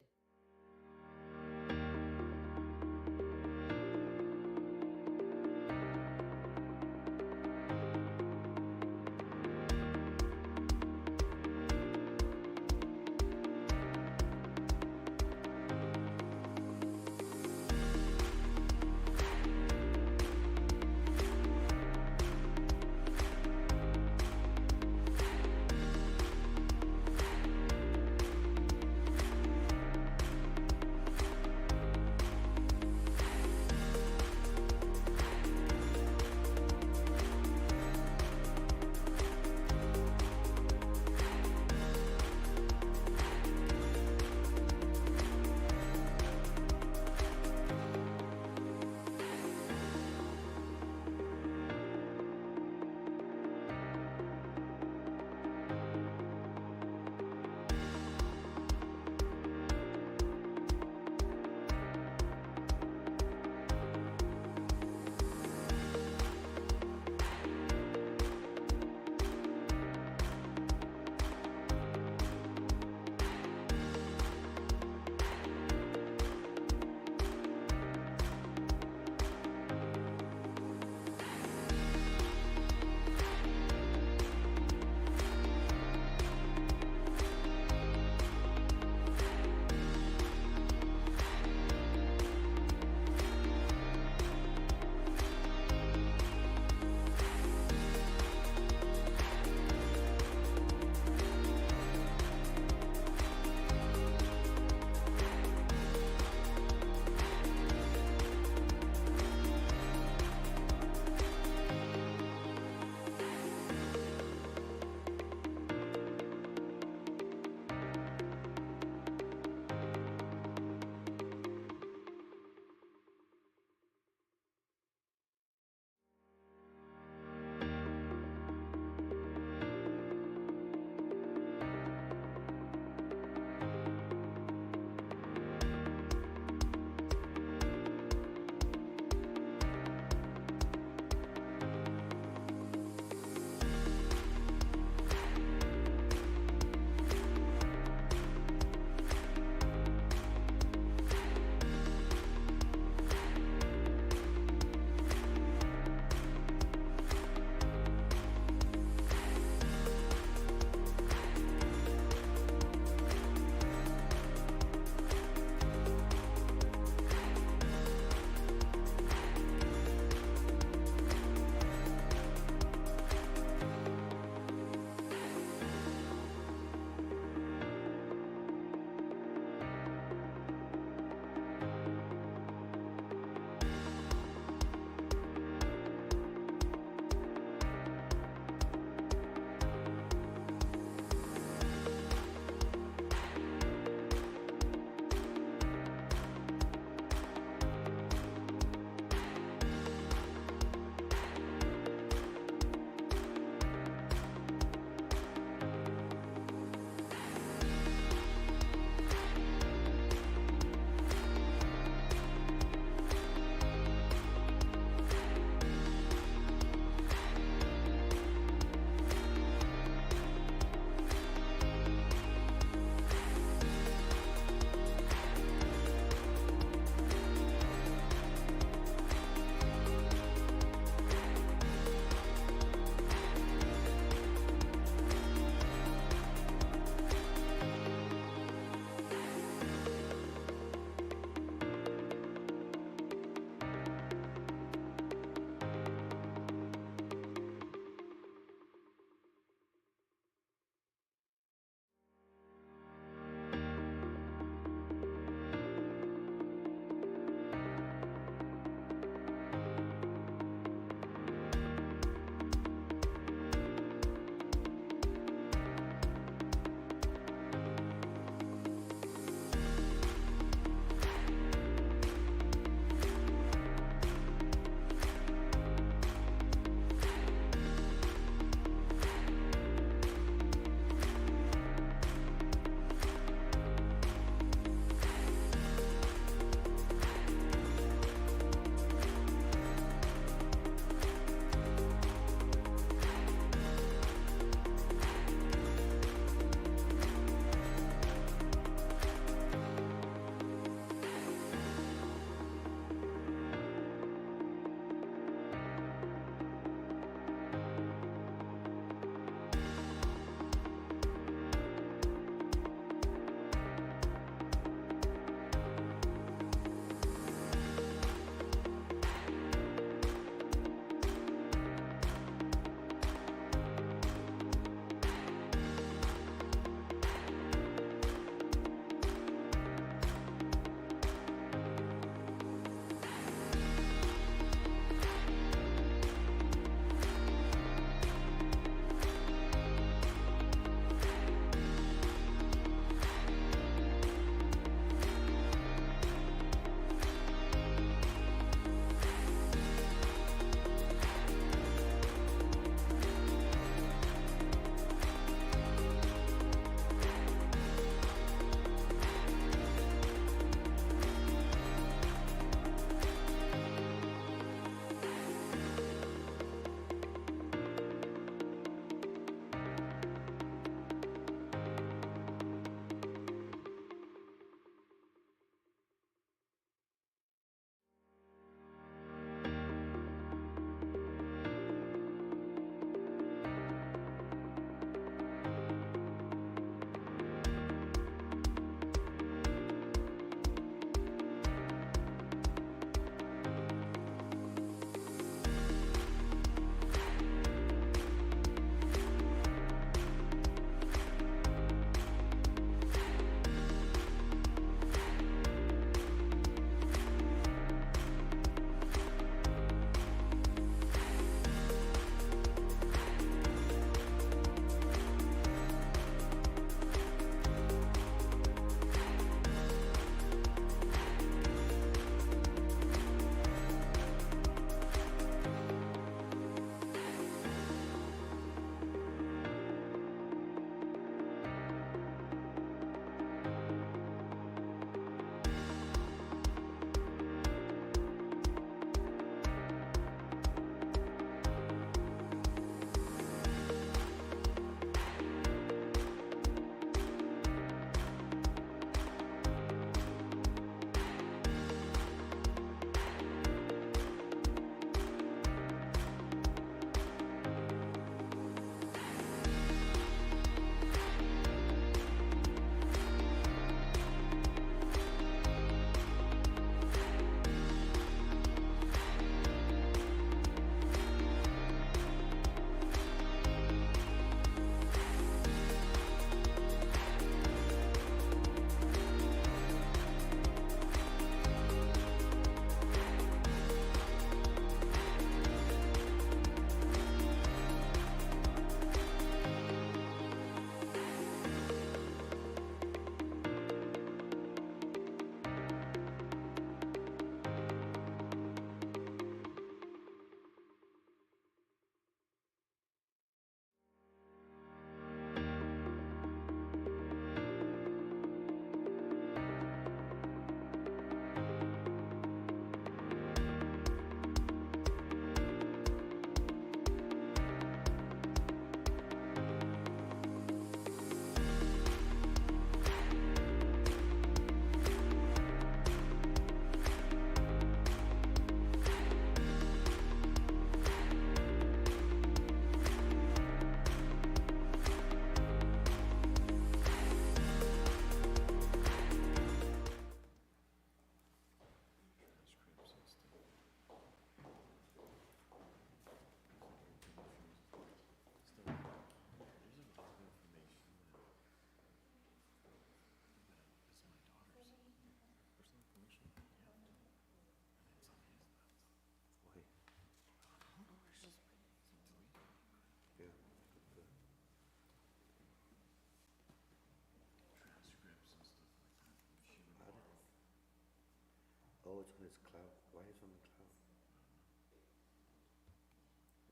Oh, it's on his cloud. Why is it on the cloud?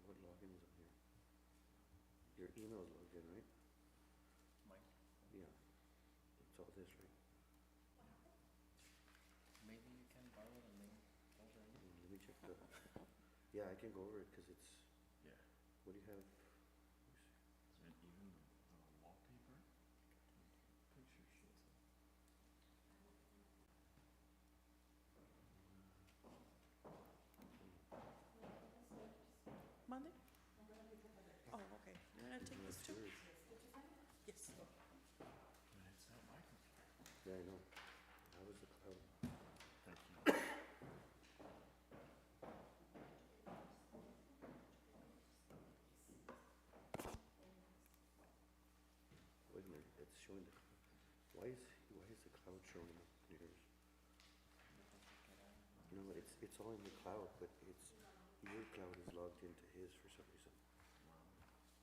What login is on here? Your email is logged in, right? Mine? Yeah. It's all this, right? Maybe you can borrow the link over. Let me check the, yeah, I can go over it, cause it's, Yeah. what do you have? Is it even wallpaper? Picture shows up. Monday? Oh, okay. You're gonna take this too? Yes. It's not my computer. Yeah, I know. How was the cloud? Thank you. Wait a minute, it's showing the, why is the cloud showing up on yours? No, it's all in the cloud, but it's, your cloud is logged into his for some reason.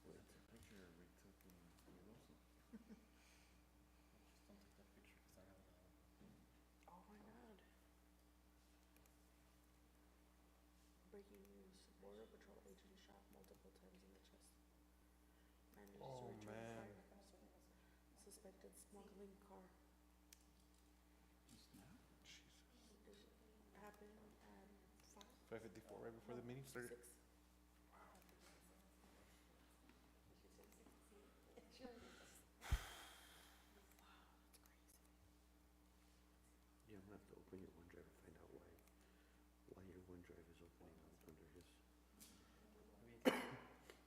That's a picture we took in Reynosa. Just don't take that picture because I have another one. Oh my God. Breaking news, Border Patrol agent shot multiple times in the chest. Manages to Oh, return man. fire from suspected smuggling car. It happened at 5:54, right before the meeting started. 6. Yeah, I'm gonna have to open your OneDrive and find out why your OneDrive is opening up under his.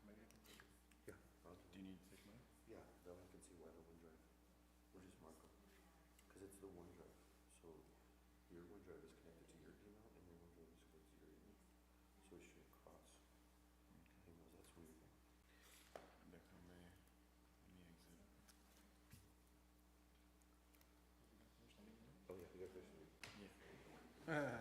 Maybe I can take it. Yeah. Do you need to take mine? Yeah, that way I can see why the OneDrive. We'll just mark them. Cause it's the OneDrive, so your OneDrive is connected to your email and your OneDrive is connected to your email. So it should cross. I know that's weird. Déjame, let me exit. Oh yeah, we got this. Yeah.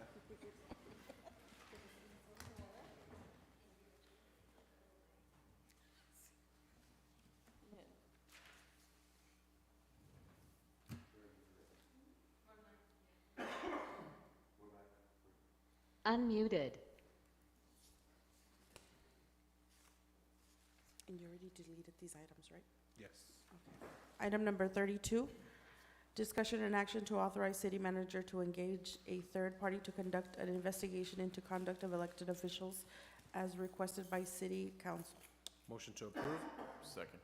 Unmuted. And you already deleted these items, right? Yes. Item number 32, discussion and action to authorize city manager to engage a third party to conduct an investigation into conduct of elected officials as requested by city council. Motion to approve? Second.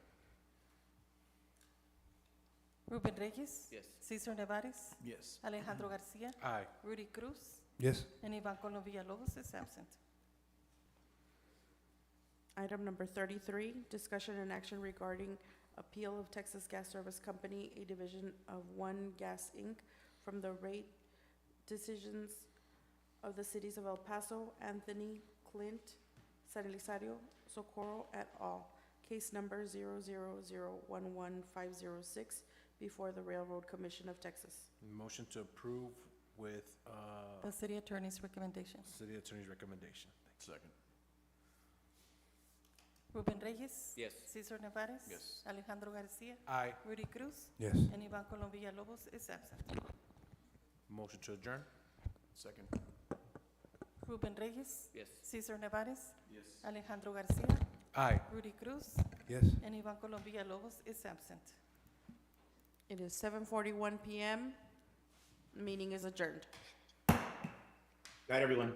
Ruben Reyes. Yes. Cesar Nevares. Yes. Alejandro Garcia. Aye. Rudy Cruz. Yes. And Ivan Colom Villalobos is absent. Item number 33, discussion and action regarding appeal of Texas Gas Service Company, a division of One Gas Inc., from the rate decisions of the cities of El Paso, Anthony, Clint, San Elizario, Socorro et al., case number 000110506, before the Railroad Commission of Texas. Motion to approve with, The city attorney's recommendation. city attorney's recommendation. Second. Ruben Reyes. Yes. Cesar Nevares. Yes. Alejandro Garcia. Aye. Rudy Cruz. Yes. And Ivan Colom Villalobos is absent. Motion to adjourn? Second. Ruben Reyes. Yes. Cesar Nevares. Yes. Alejandro Garcia. Aye. Rudy Cruz. Yes. And Ivan Colom Villalobos is absent. It is 7:41 PM. Meeting is adjourned. Night, everyone.